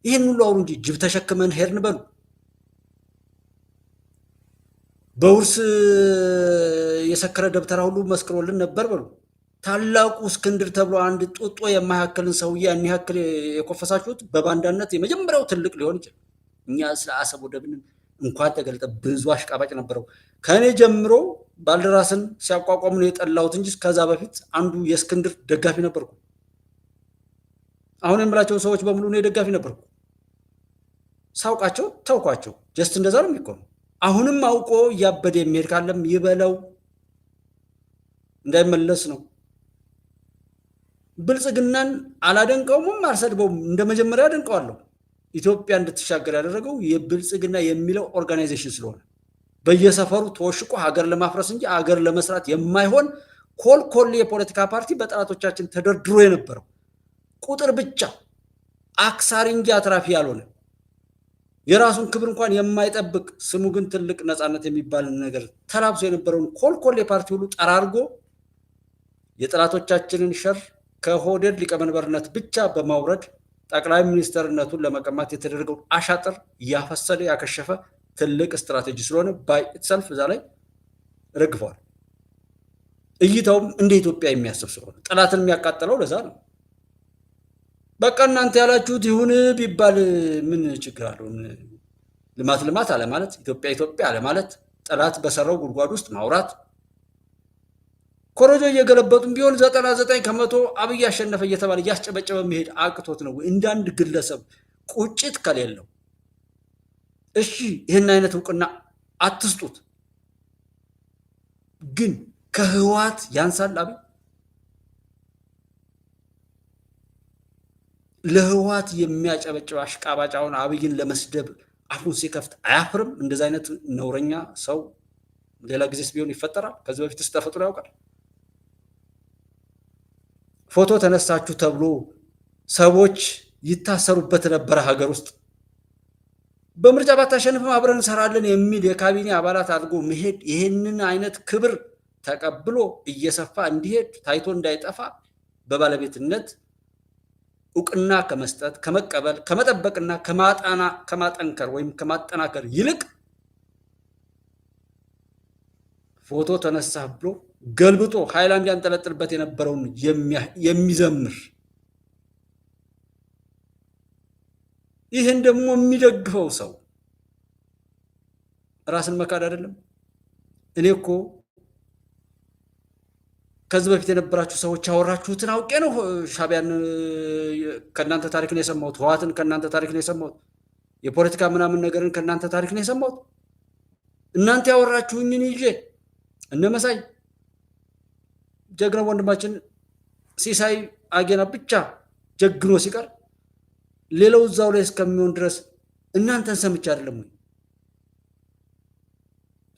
ይህን ሁሉ አውሩ እንጂ ጅብ ተሸክመን ሄድን በሉ። በውርስ የሰከረ ደብተራ ሁሉ መስክሮልን ነበር በሉ። ታላቁ እስክንድር ተብሎ አንድ ጡጦ የማያክልን ሰውዬ ያን ያክል የኮፈሳችሁት በባንዳነት የመጀመሪያው ትልቅ ሊሆን ይችላል። እኛ ስለ አሰብ ወደብን እንኳን ተገልጠ ብዙ አሽቃባጭ ነበረው። ከእኔ ጀምሮ ባልደራስን ሲያቋቋሙ ነው የጠላሁት እንጂ ከዛ በፊት አንዱ የእስክንድር ደጋፊ ነበርኩ። አሁን የምላቸው ሰዎች በሙሉ ነው ደጋፊ ነበርኩ። ሳውቃቸው ተውኳቸው። ጀስት እንደዛ ነው የሚቆም። አሁንም አውቆ እያበደ የሚሄድ ካለም ይበለው፣ እንዳይመለስ ነው። ብልጽግናን አላደንቀውም አልሰድበውም። እንደ መጀመሪያ አደንቀዋለሁ። ኢትዮጵያ እንድትሻገር ያደረገው የብልጽግና የሚለው ኦርጋናይዜሽን ስለሆነ በየሰፈሩ ተወሽቆ ሀገር ለማፍረስ እንጂ ሀገር ለመስራት የማይሆን ኮልኮሌ የፖለቲካ ፓርቲ በጠላቶቻችን ተደርድሮ የነበረው ቁጥር ብቻ አክሳሪ እንጂ አትራፊ ያልሆነ የራሱን ክብር እንኳን የማይጠብቅ ስሙ ግን ትልቅ ነፃነት የሚባል ነገር ተላብሶ የነበረውን ኮልኮሌ ፓርቲ ሁሉ ጠራርጎ የጠላቶቻችንን ሸር ከሆዴድ ሊቀመንበርነት ብቻ በማውረድ ጠቅላይ ሚኒስትርነቱን ለመቀማት የተደረገው አሻጥር ያፈሰደ ያከሸፈ ትልቅ ስትራቴጂ ስለሆነ ባይ ኢትሰልፍ እዛ ላይ ረግፈዋል። እይታውም እንደ ኢትዮጵያ የሚያስብ ስለሆነ ጠላትን የሚያቃጥለው ለዛ ነው። በቃ እናንተ ያላችሁት ይሁን ቢባል ምን ችግር አለው? ልማት ልማት አለ ማለት፣ ኢትዮጵያ ኢትዮጵያ አለ ማለት፣ ጠላት በሰራው ጉድጓድ ውስጥ ማውራት፣ ኮረጆ እየገለበጡም ቢሆን 99% አብይ አሸነፈ እየተባለ እያስጨበጨበ መሄድ አቅቶት ነው እንደ አንድ ግለሰብ ቁጭት ከሌለው። እሺ ይህን አይነት እውቅና አትስጡት፣ ግን ከህወሓት ያንሳል አብይ። ለህወሓት የሚያጨበጭብ አሽቃባጫውን አብይን ለመስደብ አፉን ሲከፍት አያፍርም? እንደዚህ አይነት ነውረኛ ሰው ሌላ ጊዜስ ቢሆን ይፈጠራል? ከዚህ በፊትስ ተፈጥሮ ያውቃል? ፎቶ ተነሳችሁ ተብሎ ሰዎች ይታሰሩበት ነበረ ሀገር ውስጥ። በምርጫ ባታሸንፍም አብረን እንሰራለን የሚል የካቢኔ አባላት አድርጎ መሄድ፣ ይህንን አይነት ክብር ተቀብሎ እየሰፋ እንዲሄድ ታይቶ እንዳይጠፋ በባለቤትነት እውቅና ከመስጠት ከመቀበል ከመጠበቅና ከማጠንከር ወይም ከማጠናከር ይልቅ ፎቶ ተነሳ ብሎ ገልብጦ ሃይላንድ ያንጠለጥልበት የነበረውን የሚዘምር ይህን ደግሞ የሚደግፈው ሰው ራስን መካድ አይደለም? እኔ እኮ ከዚህ በፊት የነበራችሁ ሰዎች ያወራችሁትን አውቄ ነው ሻዕቢያን ከእናንተ ታሪክ ነው የሰማሁት፣ ህወሓትን ከእናንተ ታሪክ ነው የሰማሁት፣ የፖለቲካ ምናምን ነገርን ከእናንተ ታሪክ ነው የሰማሁት። እናንተ ያወራችሁኝን ይዤ እነ መሳይ ጀግና ወንድማችን ሲሳይ አጌና ብቻ ጀግኖ ሲቀር ሌላው እዛው ላይ እስከሚሆን ድረስ እናንተን ሰምቼ አይደለም ወይ?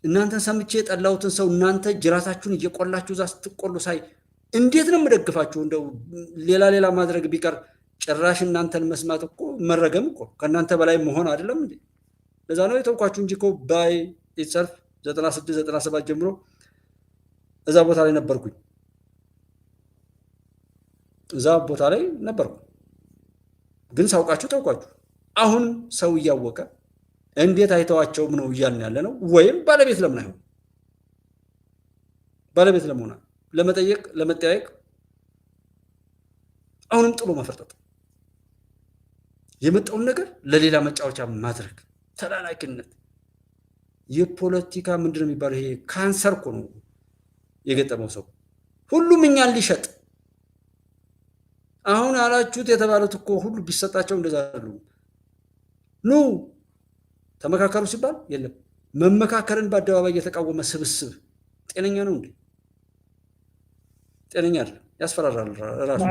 እናንተን ሰምቼ የጠላሁትን ሰው እናንተ ጅራታችሁን እየቆላችሁ እዛ ስትቆሉ ሳይ እንዴት ነው የምደግፋችሁ? እንደው ሌላ ማድረግ ቢቀር ጭራሽ እናንተን መስማት እኮ መረገም እኮ ከእናንተ በላይ መሆን አይደለም እንዴ? ለዛ ነው የተውኳችሁ እንጂ እኮ ባይ ኢትሰልፍ 96 97 ጀምሮ እዛ ቦታ ላይ ነበርኩኝ። እዛ ቦታ ላይ ነበርኩ፣ ግን ሳውቃችሁ ተውኳችሁ። አሁን ሰው እያወቀ እንዴት አይተዋቸውም ነው እያልን ያለ ነው። ወይም ባለቤት ለምን አይሆን? ባለቤት ለመሆን ለመጠየቅ ለመጠያየቅ አሁንም ጥሎ መፈርጠጥ፣ የመጣውን ነገር ለሌላ መጫወቻ ማድረግ፣ ተላላኪነት፣ የፖለቲካ ምንድን ነው የሚባለው? ይሄ ካንሰር እኮ ነው የገጠመው ሰው። ሁሉም እኛን ሊሸጥ አሁን አላችሁት የተባሉት እኮ ሁሉ ቢሰጣቸው እንደዛ አሉ። ኑ ተመካከሩ ሲባል የለም። መመካከርን በአደባባይ የተቃወመ ስብስብ ጤነኛ ነው እንዴ? ጤነኛ አይደለም፣ ያስፈራራል ራሱ።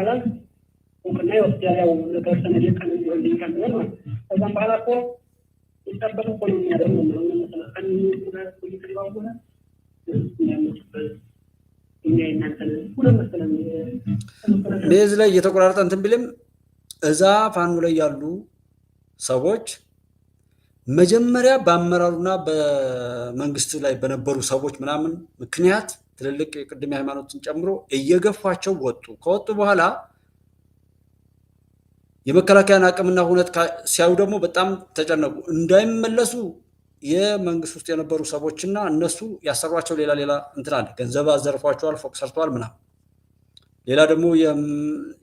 وكنا يوصلوا لتوصل لكان اللي كان منه إذا بعد كده يستقبلوا كل يوم مثلا كان كنا كل يوم በዚህ ላይ እየተቆራረጠ እንትን ቢልም እዛ ፋኖ ላይ ያሉ ሰዎች መጀመሪያ በአመራሩና በመንግስት ላይ በነበሩ ሰዎች ምናምን ምክንያት ትልልቅ የቅድም ሃይማኖትን ጨምሮ እየገፋቸው ወጡ። ከወጡ በኋላ የመከላከያን አቅምና ሁኔታ ሲያዩ ደግሞ በጣም ተጨነቁ። እንዳይመለሱ የመንግስት ውስጥ የነበሩ ሰዎችና እነሱ ያሰሯቸው ሌላ እንትን አለ። ገንዘብ አዘርፏቸዋል፣ ፎቅ ሰርተዋል ምናምን። ሌላ ደግሞ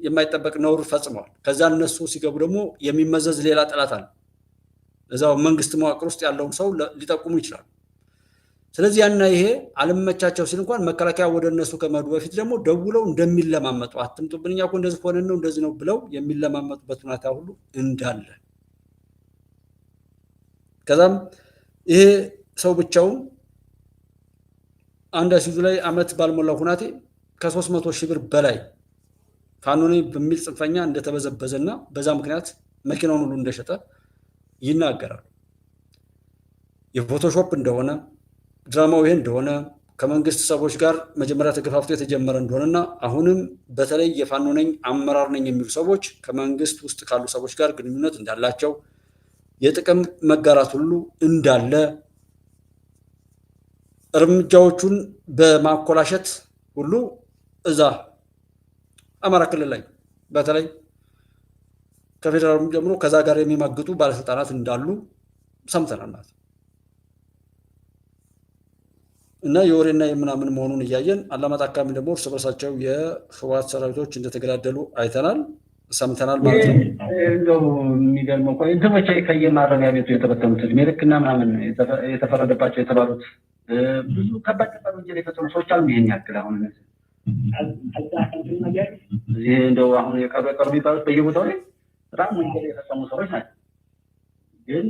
የማይጠበቅ ነውር ፈጽመዋል። ከዛ እነሱ ሲገቡ ደግሞ የሚመዘዝ ሌላ ጠላት አለ። እዛው መንግስት መዋቅር ውስጥ ያለውን ሰው ሊጠቁሙ ይችላሉ። ስለዚህ ያና ይሄ አልመቻቸው ሲል እንኳን መከላከያ ወደ እነሱ ከመሄዱ በፊት ደግሞ ደውለው እንደሚለማመጡ አትምጡብን፣ እኛ እኮ እንደዚህ ሆነን ነው እንደዚህ ነው ብለው የሚለማመጡበት ሁኔታ ሁሉ እንዳለ ከዛም ይሄ ሰው ብቻውን አንድ አሲዙ ላይ አመት ባልሞላው ሁናቴ ከ300 ሺህ ብር በላይ ፋኖ ነኝ በሚል ጽንፈኛ እንደተበዘበዘና በዛ ምክንያት መኪናውን ሁሉ እንደሸጠ ይናገራል። የፎቶሾፕ እንደሆነ ድራማው ይሄ እንደሆነ ከመንግስት ሰዎች ጋር መጀመሪያ ተገፋፍቶ የተጀመረ እንደሆነና አሁንም በተለይ የፋኖ ነኝ አመራር ነኝ የሚሉ ሰዎች ከመንግስት ውስጥ ካሉ ሰዎች ጋር ግንኙነት እንዳላቸው የጥቅም መጋራት ሁሉ እንዳለ እርምጃዎቹን በማኮላሸት ሁሉ እዛ አማራ ክልል ላይ በተለይ ከፌደራል ጀምሮ ከዛ ጋር የሚማግጡ ባለስልጣናት እንዳሉ ሰምተናል ማለት እና የወሬና የምናምን መሆኑን እያየን አላማጣ አካባቢ ደግሞ እርስ በርሳቸው የህወሓት ሰራዊቶች እንደተገዳደሉ አይተናል ሰምተናል ማለት ነው። እንደው የሚገርመው እኮ እንትኖች ከየማረሚያ ቤቱ የተበተኑት እድሜ ልክና ምናምን የተፈረደባቸው የተባሉት ብዙ ከባድ ወንጀል የፈጸሙ ሰዎች አሉ። ይሄን ያክል አሁን እዚህ እንደው አሁን የቀሩ የሚባሉት በየቦታው ላይ በጣም ወንጀል የፈጸሙ ሰዎች ናቸው። ግን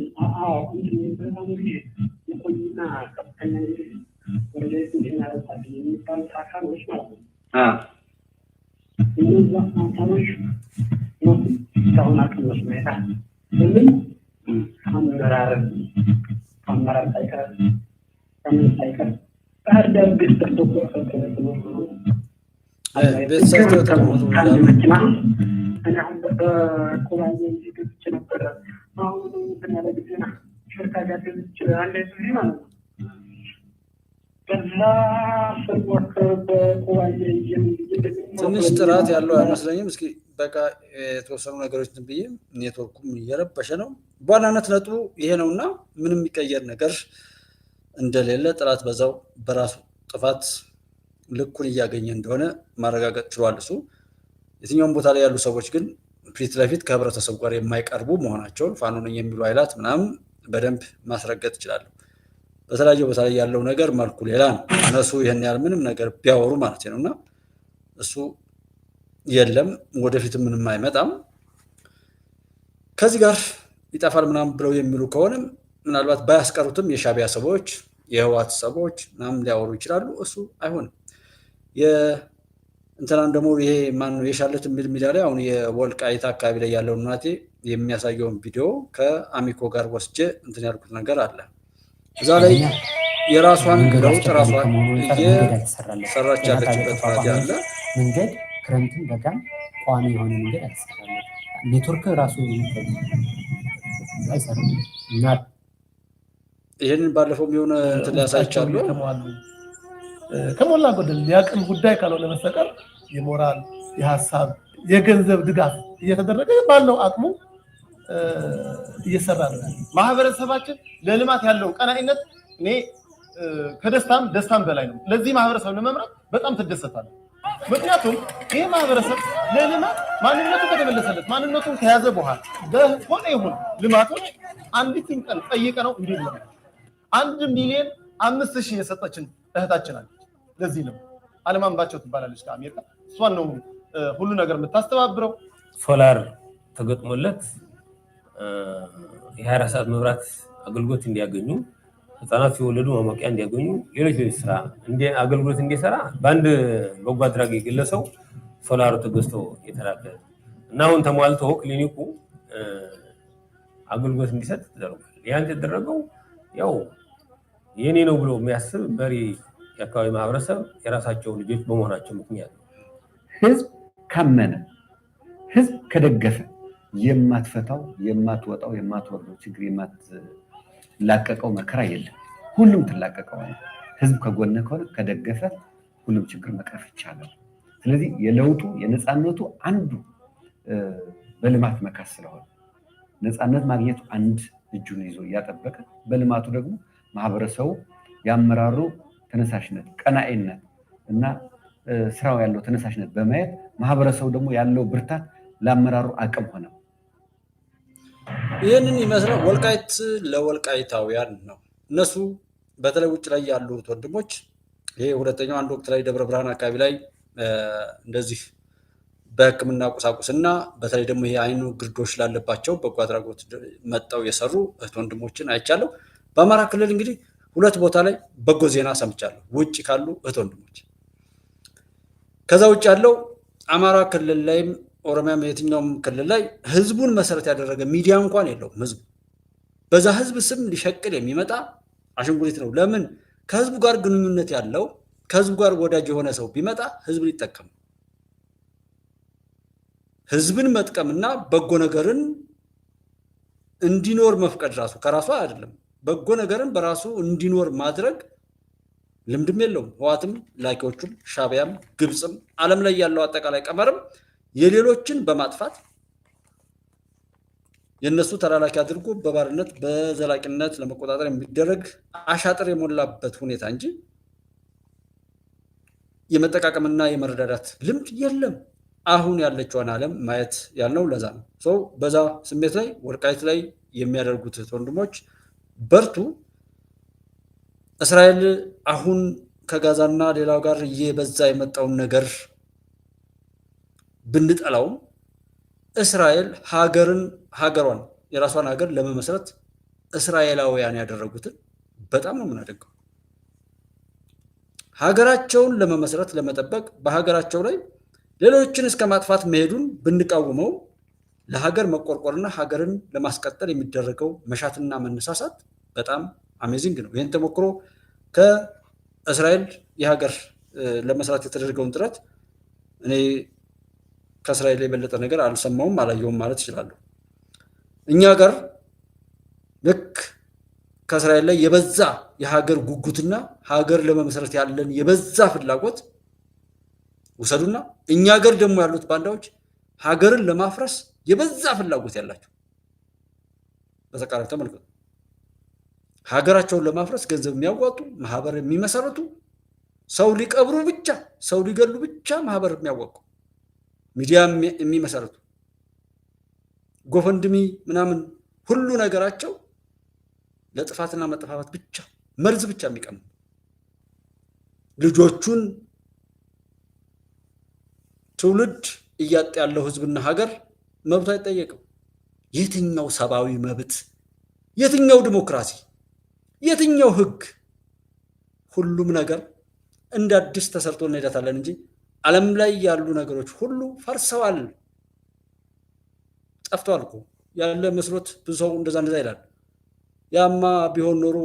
ትንሽ ጥራት ያለው አይመስለኝም። እስኪ በቃ የተወሰኑ ነገሮች ብዬ ኔትወርኩም እየረበሸ ነው። በዋናነት ነጥቡ ይሄ ነውና ምንም የሚቀየር ነገር እንደሌለ ጥራት በዛው በራሱ ጥፋት ልኩን እያገኘ እንደሆነ ማረጋገጥ ችሏል። እሱ የትኛውም ቦታ ላይ ያሉ ሰዎች ግን ፊት ለፊት ከህብረተሰቡ ጋር የማይቀርቡ መሆናቸውን ፋኖ ነኝ የሚሉ ኃይላት ምናምን በደንብ ማስረገጥ ይችላሉ። በተለያየ ቦታ ላይ ያለው ነገር መልኩ ሌላ ነው። እነሱ ይሄን ያህል ምንም ነገር ቢያወሩ ማለት ነውና እሱ የለም ወደፊት ምንም አይመጣም ከዚህ ጋር ይጣፋል ምናምን ብለው የሚሉ ከሆነ ምናልባት ባያስቀሩትም የሻቢያ ሰዎች የህወሓት ሰዎች ምናምን ሊያወሩ ይችላሉ። እሱ አይሆንም። እንትናን ደግሞ ይሄ ማን ነው የሻለት ሚዲያ ላይ አሁን የወልቃይት አካባቢ ላይ ያለውን ናቴ የሚያሳየውን ቪዲዮ ከአሚኮ ጋር ወስጄ እንትን ያልኩት ነገር አለ። እዛ ላይ የራሷን ለውጥ ራሷን እየሰራች ያለችበት ሁኔታ አለ። መንገድ ክረምትን በጋም ቋሚ የሆነ መንገድ አልተሰራም። ኔትወርክ ራሱ አይሰራም እና ይሄንን ባለፈው የሆነ እንትን ሊያሳይቻለሁ ከሞላ ጎደል የአቅም ጉዳይ ካልሆነ በስተቀር የሞራል የሀሳብ የገንዘብ ድጋፍ እየተደረገ ባለው አቅሙ እየሰራ ነው። ማህበረሰባችን ለልማት ያለው ቀናኢነት እኔ ከደስታም በላይ ነው። ለዚህ ማህበረሰብ ለመምራት በጣም ትደሰታለህ። ምክንያቱም ይሄ ማህበረሰብ ለልማት ማንነቱ ከተመለሰለት ማንነቱን ከያዘ በኋላ በሆነ ይሁን ልማቶች አንዲትን ቀን ጠይቀ ነው እንዴ ነው 1,500,000 የሰጠችን እህታችን አለች። ለዚህ ነው አለማንባቸው ትባላለች ከአሜሪካ። እሷን ነው ሁሉ ነገር የምታስተባብረው። ሶላር ተገጥሞለት የ24 ሰዓት መብራት አገልግሎት እንዲያገኙ ህፃናት ሲወለዱ ማሞቂያ እንዲያገኙ ሌሎች ስራ አገልግሎት እንዲሰራ በአንድ በጎ አድራጊ ግለሰብ ሶላር ተገዝቶ የተላከ እና አሁን ተሟልቶ ክሊኒኩ አገልግሎት እንዲሰጥ ተደርጓል። ያን የተደረገው ያው የኔ ነው ብሎ የሚያስብ በሪ የአካባቢ ማህበረሰብ የራሳቸው ልጆች በመሆናቸው ምክንያት ነው። ህዝብ ካመነ ህዝብ ከደገፈ የማትፈታው የማትወጣው የማትወርደው ችግር የማትላቀቀው መከራ የለም። ሁሉም ትላቀቀው። ህዝብ ከጎነ ከሆነ ከደገፈ ሁሉም ችግር መቅረፍ ይቻላል። ስለዚህ የለውጡ የነፃነቱ አንዱ በልማት መካስ ስለሆነ ነፃነት ማግኘቱ አንድ እጁን ይዞ እያጠበቀ በልማቱ ደግሞ ማህበረሰቡ ያመራሩ ተነሳሽነት ቀናኢነት እና ስራው ያለው ተነሳሽነት በማየት ማህበረሰቡ ደግሞ ያለው ብርታት ለአመራሩ አቅም ሆነ። ይህንን ይመስላል። ወልቃይት ለወልቃይታውያን ነው። እነሱ በተለይ ውጭ ላይ ያሉት ወንድሞች ይሄ ሁለተኛው አንድ ወቅት ላይ ደብረ ብርሃን አካባቢ ላይ እንደዚህ በሕክምና ቁሳቁስና በተለይ ደግሞ ይሄ አይኑ ግርዶሽ ላለባቸው በጎ አድራጎት መጣው የሰሩ እህት ወንድሞችን አይቻለሁ። በአማራ ክልል እንግዲህ ሁለት ቦታ ላይ በጎ ዜና ሰምቻለሁ ውጭ ካሉ እህት ወንድሞች። ከዛ ውጭ ያለው አማራ ክልል ላይም ኦሮሚያም የትኛውም ክልል ላይ ህዝቡን መሰረት ያደረገ ሚዲያ እንኳን የለውም። ህዝቡ በዛ ህዝብ ስም ሊሸቅል የሚመጣ አሽንጉሊት ነው። ለምን ከህዝቡ ጋር ግንኙነት ያለው ከህዝቡ ጋር ወዳጅ የሆነ ሰው ቢመጣ ህዝብ ሊጠቀም ህዝብን መጥቀምና በጎ ነገርን እንዲኖር መፍቀድ ራሱ ከራሱ አይደለም። በጎ ነገርን በራሱ እንዲኖር ማድረግ ልምድም የለውም። ህዋትም ላኪዎቹም ሻቢያም ግብፅም ዓለም ላይ ያለው አጠቃላይ ቀመርም የሌሎችን በማጥፋት የነሱ ተላላኪ አድርጎ በባርነት በዘላቂነት ለመቆጣጠር የሚደረግ አሻጥር የሞላበት ሁኔታ እንጂ የመጠቃቀምና የመረዳዳት ልምድ የለም። አሁን ያለችውን ዓለም ማየት ያልነው ለዛ ነው። ሰው በዛ ስሜት ላይ ወልቃይት ላይ የሚያደርጉት ወንድሞች በርቱ። እስራኤል አሁን ከጋዛና ሌላው ጋር እየበዛ የመጣውን ነገር ብንጠላውም እስራኤል ሀገሯን የራሷን ሀገር ለመመስረት እስራኤላውያን ያደረጉትን በጣም ነው የምናደንቀው። ሀገራቸውን ለመመስረት ለመጠበቅ በሀገራቸው ላይ ሌሎችን እስከ ማጥፋት መሄዱን ብንቃወመው ለሀገር መቆርቆርና ሀገርን ለማስቀጠል የሚደረገው መሻትና መነሳሳት በጣም አሜዚንግ ነው። ይህን ተሞክሮ ከእስራኤል የሀገር ለመስራት የተደረገውን ጥረት እኔ ከእስራኤል የበለጠ ነገር አልሰማውም አላየውም ማለት እችላለሁ። እኛ ጋር ልክ ከእስራኤል ላይ የበዛ የሀገር ጉጉትና ሀገር ለመመስረት ያለን የበዛ ፍላጎት ውሰዱና እኛ ሀገር ደግሞ ያሉት ባንዳዎች ሀገርን ለማፍረስ የበዛ ፍላጎት ያላቸው በተቃራኒ ተመልከቱ። ሀገራቸውን ለማፍረስ ገንዘብ የሚያዋጡ ማህበር የሚመሰረቱ ሰው ሊቀብሩ ብቻ ሰው ሊገሉ ብቻ ማህበር የሚያዋቁ ሚዲያ የሚመሰረቱ ጎፈንድሚ ምናምን ሁሉ ነገራቸው ለጥፋትና መጠፋፋት ብቻ መርዝ ብቻ የሚቀሙ ልጆቹን ትውልድ እያጣ ያለው ህዝብና ሀገር መብቱ አይጠየቅም። የትኛው ሰብአዊ መብት፣ የትኛው ዲሞክራሲ፣ የትኛው ህግ? ሁሉም ነገር እንደ አዲስ ተሰርቶ እንሄዳታለን እንጂ ዓለም ላይ ያሉ ነገሮች ሁሉ ፈርሰዋል፣ ጠፍተዋል እኮ ያለ መስሎት ብዙ ሰው እንደዛ ይላል። ያማ ቢሆን ኖሮ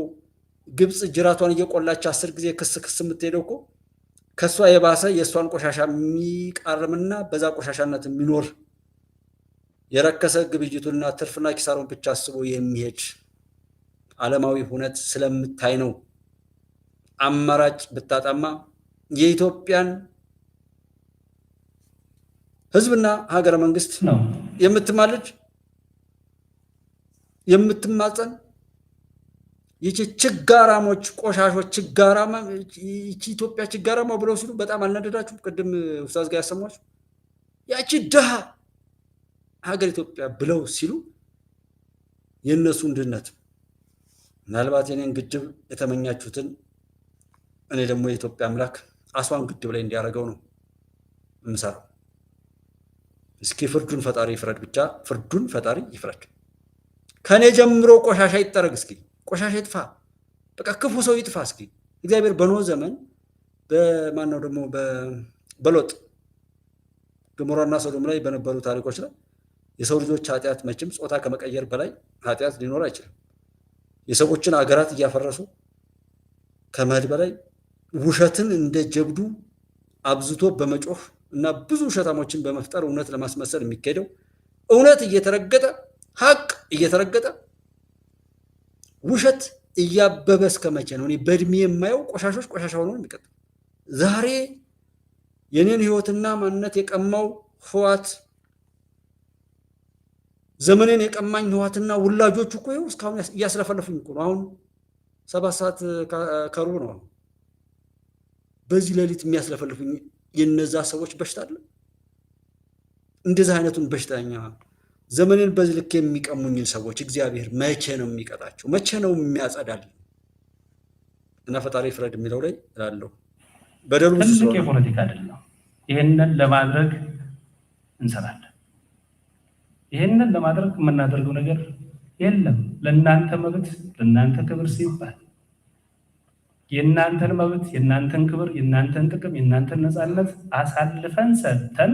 ግብፅ ጅራቷን እየቆላች 10 ጊዜ ክስ የምትሄደው እኮ ከሷ የባሰ የሷን ቆሻሻ የሚቃርምና በዛ ቆሻሻነት የሚኖር የረከሰ ግብይቱና ትርፍና ኪሳራውን ብቻ አስቦ የሚሄድ ዓለማዊ ሁነት ስለምታይ ነው። አማራጭ ብታጣማ የኢትዮጵያን ህዝብና ሀገረ መንግስት የምትማልድ የምትማጸን ይቺ ችጋራሞች ቆሻሾች ችጋራማ ይቺ ኢትዮጵያ ችጋራማ ብለው ሲሉ በጣም አልነደዳችሁም? ቅድም ኡስታዝ ጋር ያሰማችሁ ያቺ ደሃ ሀገር ኢትዮጵያ ብለው ሲሉ የነሱ እንድነት ምናልባት የኔን ግድብ የተመኛችሁትን እኔ ደግሞ የኢትዮጵያ አምላክ አስዋን ግድብ ላይ እንዲያደርገው ነው የምሰራው። እስኪ ፍርዱን ፈጣሪ ይፍረድ፣ ብቻ ፍርዱን ፈጣሪ ይፍረድ። ከኔ ጀምሮ ቆሻሻ ይጠረግ፣ እስኪ ቆሻሻ ይጥፋ፣ በቃ ክፉ ሰው ይጥፋ። እስኪ እግዚአብሔር በኖህ ዘመን በማነው ደግሞ በሎጥ ገሞራና ሶዶም ላይ በነበሩ ታሪኮች ላይ የሰው ልጆች ኃጢአት መቼም ጾታ ከመቀየር በላይ ኃጢአት ሊኖር አይችልም። የሰዎችን አገራት እያፈረሱ ከመሄድ በላይ ውሸትን እንደ ጀብዱ አብዝቶ በመጮህ እና ብዙ ውሸታሞችን በመፍጠር እውነት ለማስመሰል የሚካሄደው እውነት እየተረገጠ ሀቅ እየተረገጠ ውሸት እያበበ እስከ መቼ ነው? እኔ በእድሜ የማየው ቆሻሾች ቆሻሻ ሆኖ የሚቀጥል ዛሬ የኔን ህይወትና ማንነት የቀማው ህዋት ዘመኔን የቀማኝ ህዋትና ውላጆቹ እኮ ይኸው እስካሁን እያስለፈለፉኝ እኮ ነው። አሁን 7 ሰዓት ከሩብ ነው። በዚህ ሌሊት የሚያስለፈልፉኝ የነዛ ሰዎች በሽታ አለ። እንደዚህ አይነቱን በሽተኛ ዘመኔን በዚህ ልክ የሚቀሙኝን ሰዎች እግዚአብሔር መቼ ነው የሚቀጣቸው? መቼ ነው የሚያጸዳል? እና ፈጣሪ ፍረድ የሚለው ላይ እላለሁ። በደሉ ትልቅ የፖለቲካ አይደለም። ይሄንን ለማድረግ እንሰራለን። ይሄንን ለማድረግ የምናደርገው ነገር የለም። ለእናንተ መብት፣ ለእናንተ ክብር ሲባል የእናንተን መብት፣ የእናንተን ክብር፣ የእናንተን ጥቅም፣ የእናንተን ነፃነት አሳልፈን ሰጥተን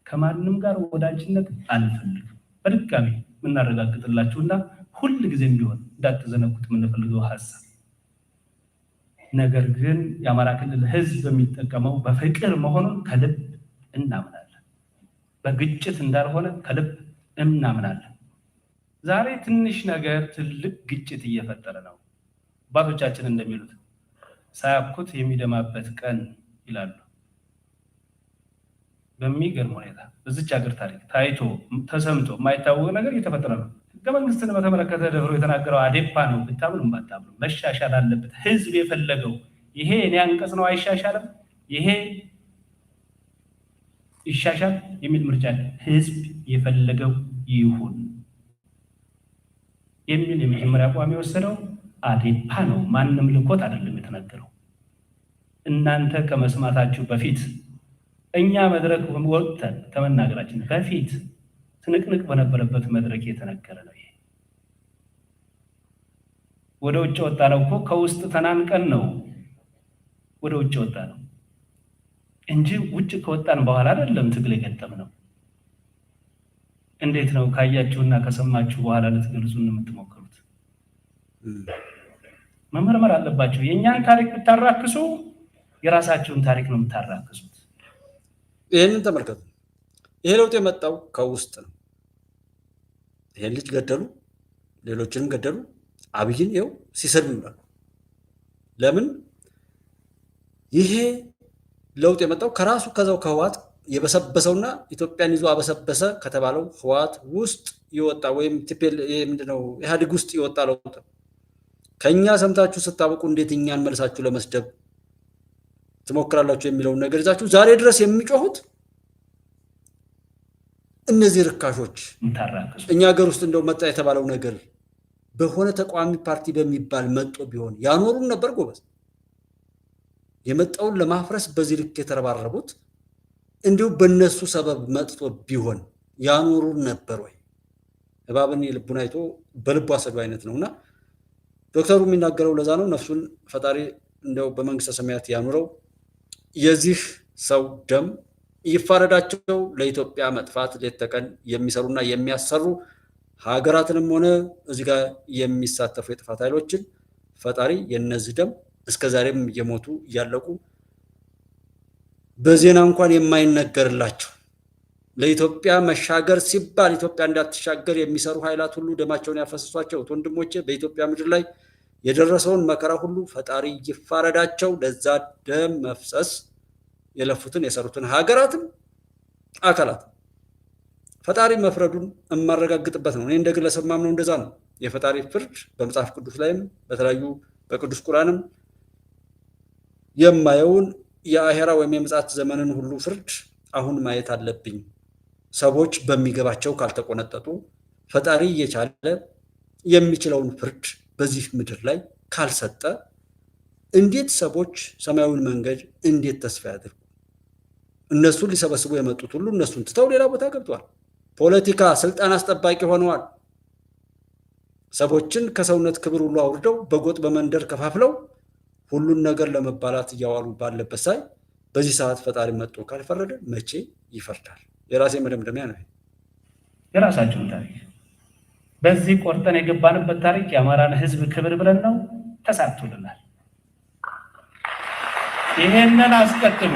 ከማንም ጋር ወዳጅነት አንፈልግም። በድጋሚ የምናረጋግጥላችሁና ሁል ጊዜም ቢሆን እንዳትዘነጉት የምንፈልገው ሀሳብ ነገር ግን የአማራ ክልል ህዝብ የሚጠቀመው በፍቅር መሆኑን ከልብ እናምናለን። በግጭት እንዳልሆነ ከልብ እናምናለን። ዛሬ ትንሽ ነገር ትልቅ ግጭት እየፈጠረ ነው። አባቶቻችን እንደሚሉት ሳያኩት የሚደማበት ቀን ይላሉ። በሚገርም ሁኔታ በዚች ሀገር ታሪክ ታይቶ ተሰምቶ የማይታወቅ ነገር እየተፈጠረ ነው። ህገ መንግስትን በተመለከተ ደፍሮ የተናገረው አዴፓ ነው። ብታምኑ ባታምኑ መሻሻል አለበት። ህዝብ የፈለገው ይሄ እኔ አንቀጽ ነው አይሻሻልም፣ ይሄ ይሻሻል የሚል ምርጫ ህዝብ የፈለገው ይሁን የሚል የመጀመሪያ አቋም የወሰደው አዴፓ ነው። ማንም ልኮት አይደለም የተናገረው። እናንተ ከመስማታችሁ በፊት እኛ መድረክ ወጥተን ከመናገራችን በፊት ትንቅንቅ በነበረበት መድረክ የተነገረ ነው። ይሄ ወደ ውጭ ወጣ ነው እኮ ከውስጥ ተናንቀን ነው ወደ ውጭ ወጣ ነው እንጂ ውጭ ከወጣን በኋላ አይደለም ትግል የገጠም ነው። እንዴት ነው ካያችሁና ከሰማችሁ በኋላ ልትገልጹን የምትሞክሩት? መመርመር አለባችሁ። የእኛን ታሪክ ብታራክሱ የራሳችሁን ታሪክ ነው የምታራክሱት። ይህንን ተመልከቱ። ይሄ ለውጥ የመጣው ከውስጥ ነው። ይሄን ልጅ ገደሉ፣ ሌሎችንም ገደሉ። አብይን ይኸው ሲሰድቡ ይውላሉ። ለምን? ይሄ ለውጥ የመጣው ከራሱ ከዛው ከህዋት የበሰበሰውና ኢትዮጵያን ይዞ አበሰበሰ ከተባለው ህዋት ውስጥ የወጣ ወይም ምንድነው ኢህአዴግ ውስጥ የወጣ ለውጥ። ከኛ ሰምታችሁ ስታበቁ እንዴት እኛን መልሳችሁ ለመስደብ ትሞክራላችሁ የሚለውን ነገር ይዛችሁ ዛሬ ድረስ የሚጮሁት እነዚህ ርካሾች እኛ ሀገር ውስጥ እንደው መጣ የተባለው ነገር በሆነ ተቃዋሚ ፓርቲ በሚባል መጦ ቢሆን ያኖሩን ነበር። ጎበዝ የመጣውን ለማፍረስ በዚህ ልክ የተረባረቡት እንዲሁ በእነሱ ሰበብ መጥቶ ቢሆን ያኖሩን ነበር ወይ? እባብን የልቡን አይቶ በልቡ አሰዱ አይነት ነውና ዶክተሩ የሚናገረው ለዛ ነው። ነፍሱን ፈጣሪ እንደው በመንግስተ ሰማያት ያኑረው። የዚህ ሰው ደም ይፋረዳቸው። ለኢትዮጵያ መጥፋት ሌት ተቀን የሚሰሩና የሚያሰሩ ሀገራትንም ሆነ እዚህ ጋር የሚሳተፉ የጥፋት ኃይሎችን ፈጣሪ የነዚህ ደም እስከዛሬም እየሞቱ እያለቁ በዜና እንኳን የማይነገርላቸው ለኢትዮጵያ መሻገር ሲባል ኢትዮጵያ እንዳትሻገር የሚሰሩ ኃይላት ሁሉ ደማቸውን ያፈሰሷቸው ወንድሞቼ በኢትዮጵያ ምድር ላይ የደረሰውን መከራ ሁሉ ፈጣሪ ይፋረዳቸው። ለዛ ደም መፍሰስ የለፉትን የሰሩትን ሀገራትም አካላት ፈጣሪ መፍረዱን የማረጋግጥበት ነው። እኔ እንደ ግለሰብ ማምነው እንደዛ ነው። የፈጣሪ ፍርድ በመጽሐፍ ቅዱስ ላይም በተለያዩ በቅዱስ ቁርአንም የማየውን የአሄራ ወይም የምጽአት ዘመንን ሁሉ ፍርድ አሁን ማየት አለብኝ። ሰዎች በሚገባቸው ካልተቆነጠጡ ፈጣሪ እየቻለ የሚችለውን ፍርድ በዚህ ምድር ላይ ካልሰጠ እንዴት ሰዎች ሰማያዊውን መንገድ እንዴት ተስፋ ያድርጉ? እነሱን ሊሰበስቡ የመጡት ሁሉ እነሱን ትተው ሌላ ቦታ ገብተዋል። ፖለቲካ ስልጣን አስጠባቂ ሆነዋል። ሰዎችን ከሰውነት ክብር ሁሉ አውርደው በጎጥ በመንደር ከፋፍለው ሁሉን ነገር ለመባላት እያዋሉ ባለበት ሳይ በዚህ ሰዓት ፈጣሪ መጥቶ ካልፈረደ መቼ ይፈርዳል? የራሴ መደምደሚያ ነው። የራሳቸውን ታሪክ በዚህ ቆርጠን የገባንበት ታሪክ የአማራን ህዝብ ክብር ብለን ነው፣ ተሳክቶልናል። ይሄንን አስቀጥሉ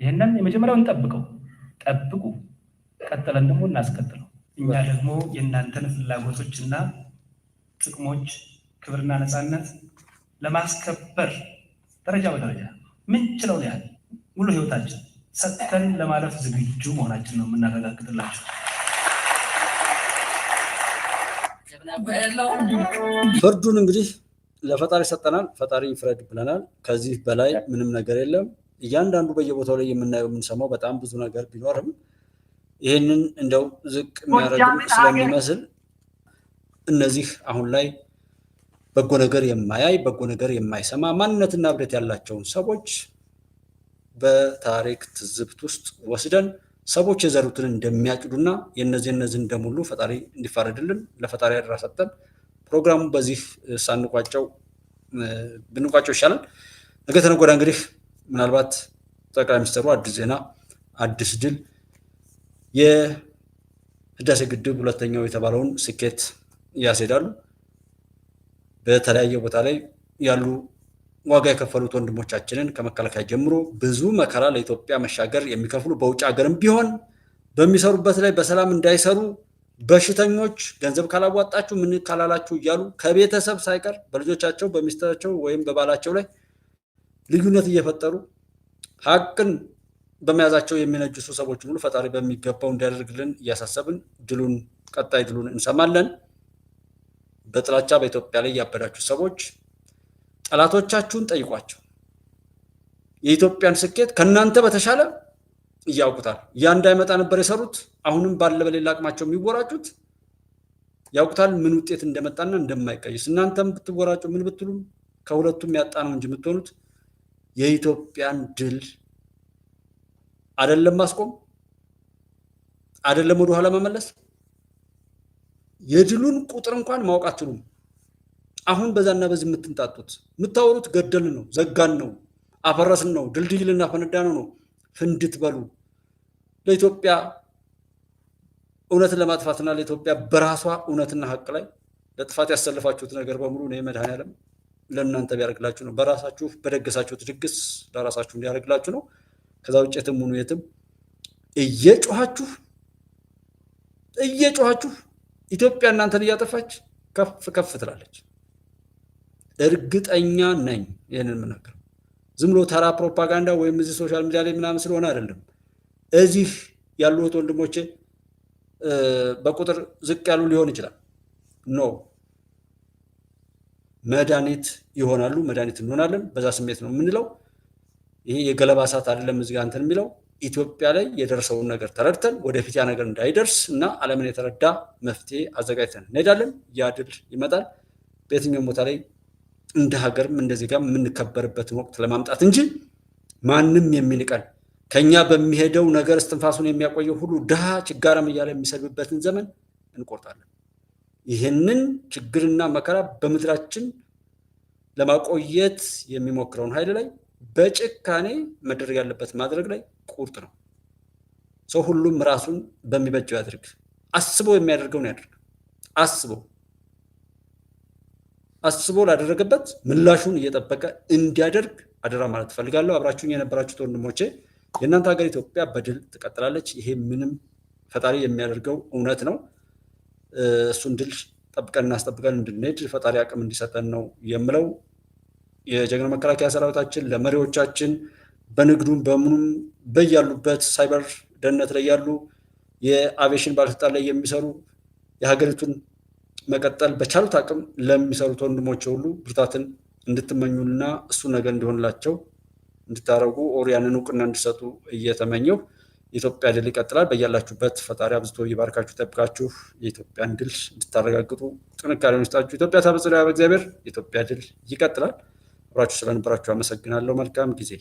ይሄንን የመጀመሪያውን ጠብቁ፣ ቀጥለን ደግሞ እናስቀጥለው። እኛ ደግሞ የእናንተን ፍላጎቶችና ጥቅሞች፣ ክብርና ነፃነት ለማስከበር ደረጃ በደረጃ ምንችለው ያህል ሙሉ ህይወታችን ሰጥተን ለማለፍ ዝግጁ መሆናችን ነው የምናረጋግጥላችሁ። ፍርዱን እንግዲህ ለፈጣሪ ሰጠናል። ፈጣሪ ይፍረድ ብለናል። ከዚህ በላይ ምንም ነገር የለም። እያንዳንዱ በየቦታው ላይ የምናየው የምንሰማው በጣም ብዙ ነገር ቢኖርም ይህንን እንደው ዝቅ የሚያደርግም ስለሚመስል እነዚህ አሁን ላይ በጎ ነገር የማያይ በጎ ነገር የማይሰማ ማንነትና እብደት ያላቸውን ሰዎች በታሪክ ትዝብት ውስጥ ወስደን ሰዎች የዘሩትን እንደሚያጭዱና የነዚህን እንደሙሉ ፈጣሪ እንዲፋረድልን ለፈጣሪ አደራ ሰጠን። ፕሮግራሙ በዚህ ብንቋጨው ይሻላል። ነገ ተነገ ወዲያ እንግዲህ ምናልባት ጠቅላይ ሚኒስትሩ አዲስ ዜና አዲስ ድል የህዳሴ ግድብ ሁለተኛው የተባለውን ስኬት ያስሄዳሉ። በተለያየ ቦታ ላይ ያሉ ዋጋ የከፈሉት ወንድሞቻችንን ከመከላከያ ጀምሮ ብዙ መከራ ለኢትዮጵያ መሻገር የሚከፍሉ በውጭ ሀገርም ቢሆን በሚሰሩበት ላይ በሰላም እንዳይሰሩ በሽተኞች ገንዘብ ካላዋጣችሁ ምን ካላላችሁ እያሉ ከቤተሰብ ሳይቀር በልጆቻቸው በሚስታቸው ወይም በባላቸው ላይ ልዩነት እየፈጠሩ ሀቅን በመያዛቸው የሚነጅሱ ሰዎች ሁሉ ፈጣሪ በሚገባው እንዲያደርግልን እያሳሰብን ቀጣይ ድሉን እንሰማለን። በጥላቻ በኢትዮጵያ ላይ ያበዳችሁ ሰዎች ጠላቶቻችሁን ጠይቋቸው። የኢትዮጵያን ስኬት ከናንተ በተሻለ ያውቁታል። ያ እንዳይመጣ ነበር የሰሩት። አሁንም ባለ በሌላ አቅማቸው የሚወራጩት ያውቁታል ምን ውጤት እንደመጣና እንደማይቀይስ። እናንተም ብትወራጩ ምን ብትሉ ከሁለቱም ያጣ ነው እንጂ የምትሆኑት የኢትዮጵያን ድል አይደለም ማስቆም፣ አይደለም ወደ ኋላ መመለስ፣ የድሉን ቁጥር እንኳን ማወቅ አትችሉም። አሁን በዛና በዚህ የምትንጣጡት የምታወሩት ገደልን ነው፣ ዘጋን ነው፣ አፈረስን ነው፣ ድልድይ ልናፈነዳ ነው። ፍንድት በሉ። ለኢትዮጵያ እውነትን ለማጥፋትና ለኢትዮጵያ በራሷ እውነትና ሀቅ ላይ ለጥፋት ያሰልፋችሁት ነገር በሙሉ ነው መድኃኔዓለም ለእናንተ ቢያደርግላችሁ ነው። በራሳችሁ በደገሳችሁት ድግስ ለራሳችሁ እንዲያደርግላችሁ ነው። ከዛ ውጭ የትም ሁኑ የትም እየጮሃችሁ ኢትዮጵያ እናንተን እያጠፋች ከፍ ትላለች። እርግጠኛ ነኝ ይህንን የምናገረው ዝም ብሎ ተራ ፕሮፓጋንዳ ወይም እዚህ ሶሻል ሚዲያ ላይ ምናምን ስለሆነ አይደለም። እዚህ ያሉት ወንድሞቼ በቁጥር ዝቅ ያሉ ሊሆን ይችላል። ኖ መድኃኒት ይሆናሉ፣ መድኃኒት እንሆናለን። በዛ ስሜት ነው የምንለው። ይሄ የገለባ እሳት አይደለም። እዚህ ጋር እንትን የሚለው ኢትዮጵያ ላይ የደረሰውን ነገር ተረድተን ወደፊት ያ ነገር እንዳይደርስ እና ዓለምን የተረዳ መፍትሄ አዘጋጅተን እንሄዳለን። ያ ድል ይመጣል። በየትኛውም ቦታ ላይ እንደ ሀገርም እንደዚህ ጋር የምንከበርበትን ወቅት ለማምጣት እንጂ ማንም የሚንቀን ከኛ በሚሄደው ነገር እስትንፋሱን የሚያቆየው ሁሉ ድሃ ችጋራም እያለ የሚሰልብበትን ዘመን እንቆርጣለን። ይህንን ችግርና መከራ በምድራችን ለማቆየት የሚሞክረውን ኃይል ላይ በጭካኔ መደረግ ያለበት ማድረግ ላይ ቁርጥ ነው። ሰው ሁሉም ራሱን በሚበጀው ያድርግ። አስቦ የሚያደርገውን ያድርግ። አስቦ ላደረገበት ምላሹን እየጠበቀ እንዲያደርግ አደራ ማለት ፈልጋለሁ። አብራችሁኝ የነበራችሁት ወንድሞቼ የእናንተ ሀገር ኢትዮጵያ በድል ትቀጥላለች። ይሄ ምንም ፈጣሪ የሚያደርገው እውነት ነው። እሱን ድል ጠብቀን እናስጠብቀን እንድንሄድ ፈጣሪ አቅም እንዲሰጠን ነው የምለው። የጀግና መከላከያ ሰራዊታችን ለመሪዎቻችን በንግዱም በምኑም በያሉበት ሳይበር ደህንነት ላይ ያሉ የአቪዬሽን ባለስልጣን ላይ የሚሰሩ የሀገሪቱን መቀጠል በቻሉት አቅም ለሚሰሩት ወንድሞች ሁሉ ብርታትን እንድትመኙና እሱ ነገር እንዲሆንላቸው እንድታረጉ ያንን እውቅና እንዲሰጡ እየተመኘው የኢትዮጵያ ድል ይቀጥላል። በያላችሁበት ፈጣሪ አብዝቶ ይባርካችሁ፣ ይጠብቃችሁ። የኢትዮጵያን ድል እንድታረጋግጡ ጥንካሬውን ይስጣችሁ። ኢትዮጵያ ታበጽሕያ በእግዚአብሔር። የኢትዮጵያ ድል ይቀጥላል። አብራችሁ ስለነበራችሁ አመሰግናለሁ። መልካም ጊዜ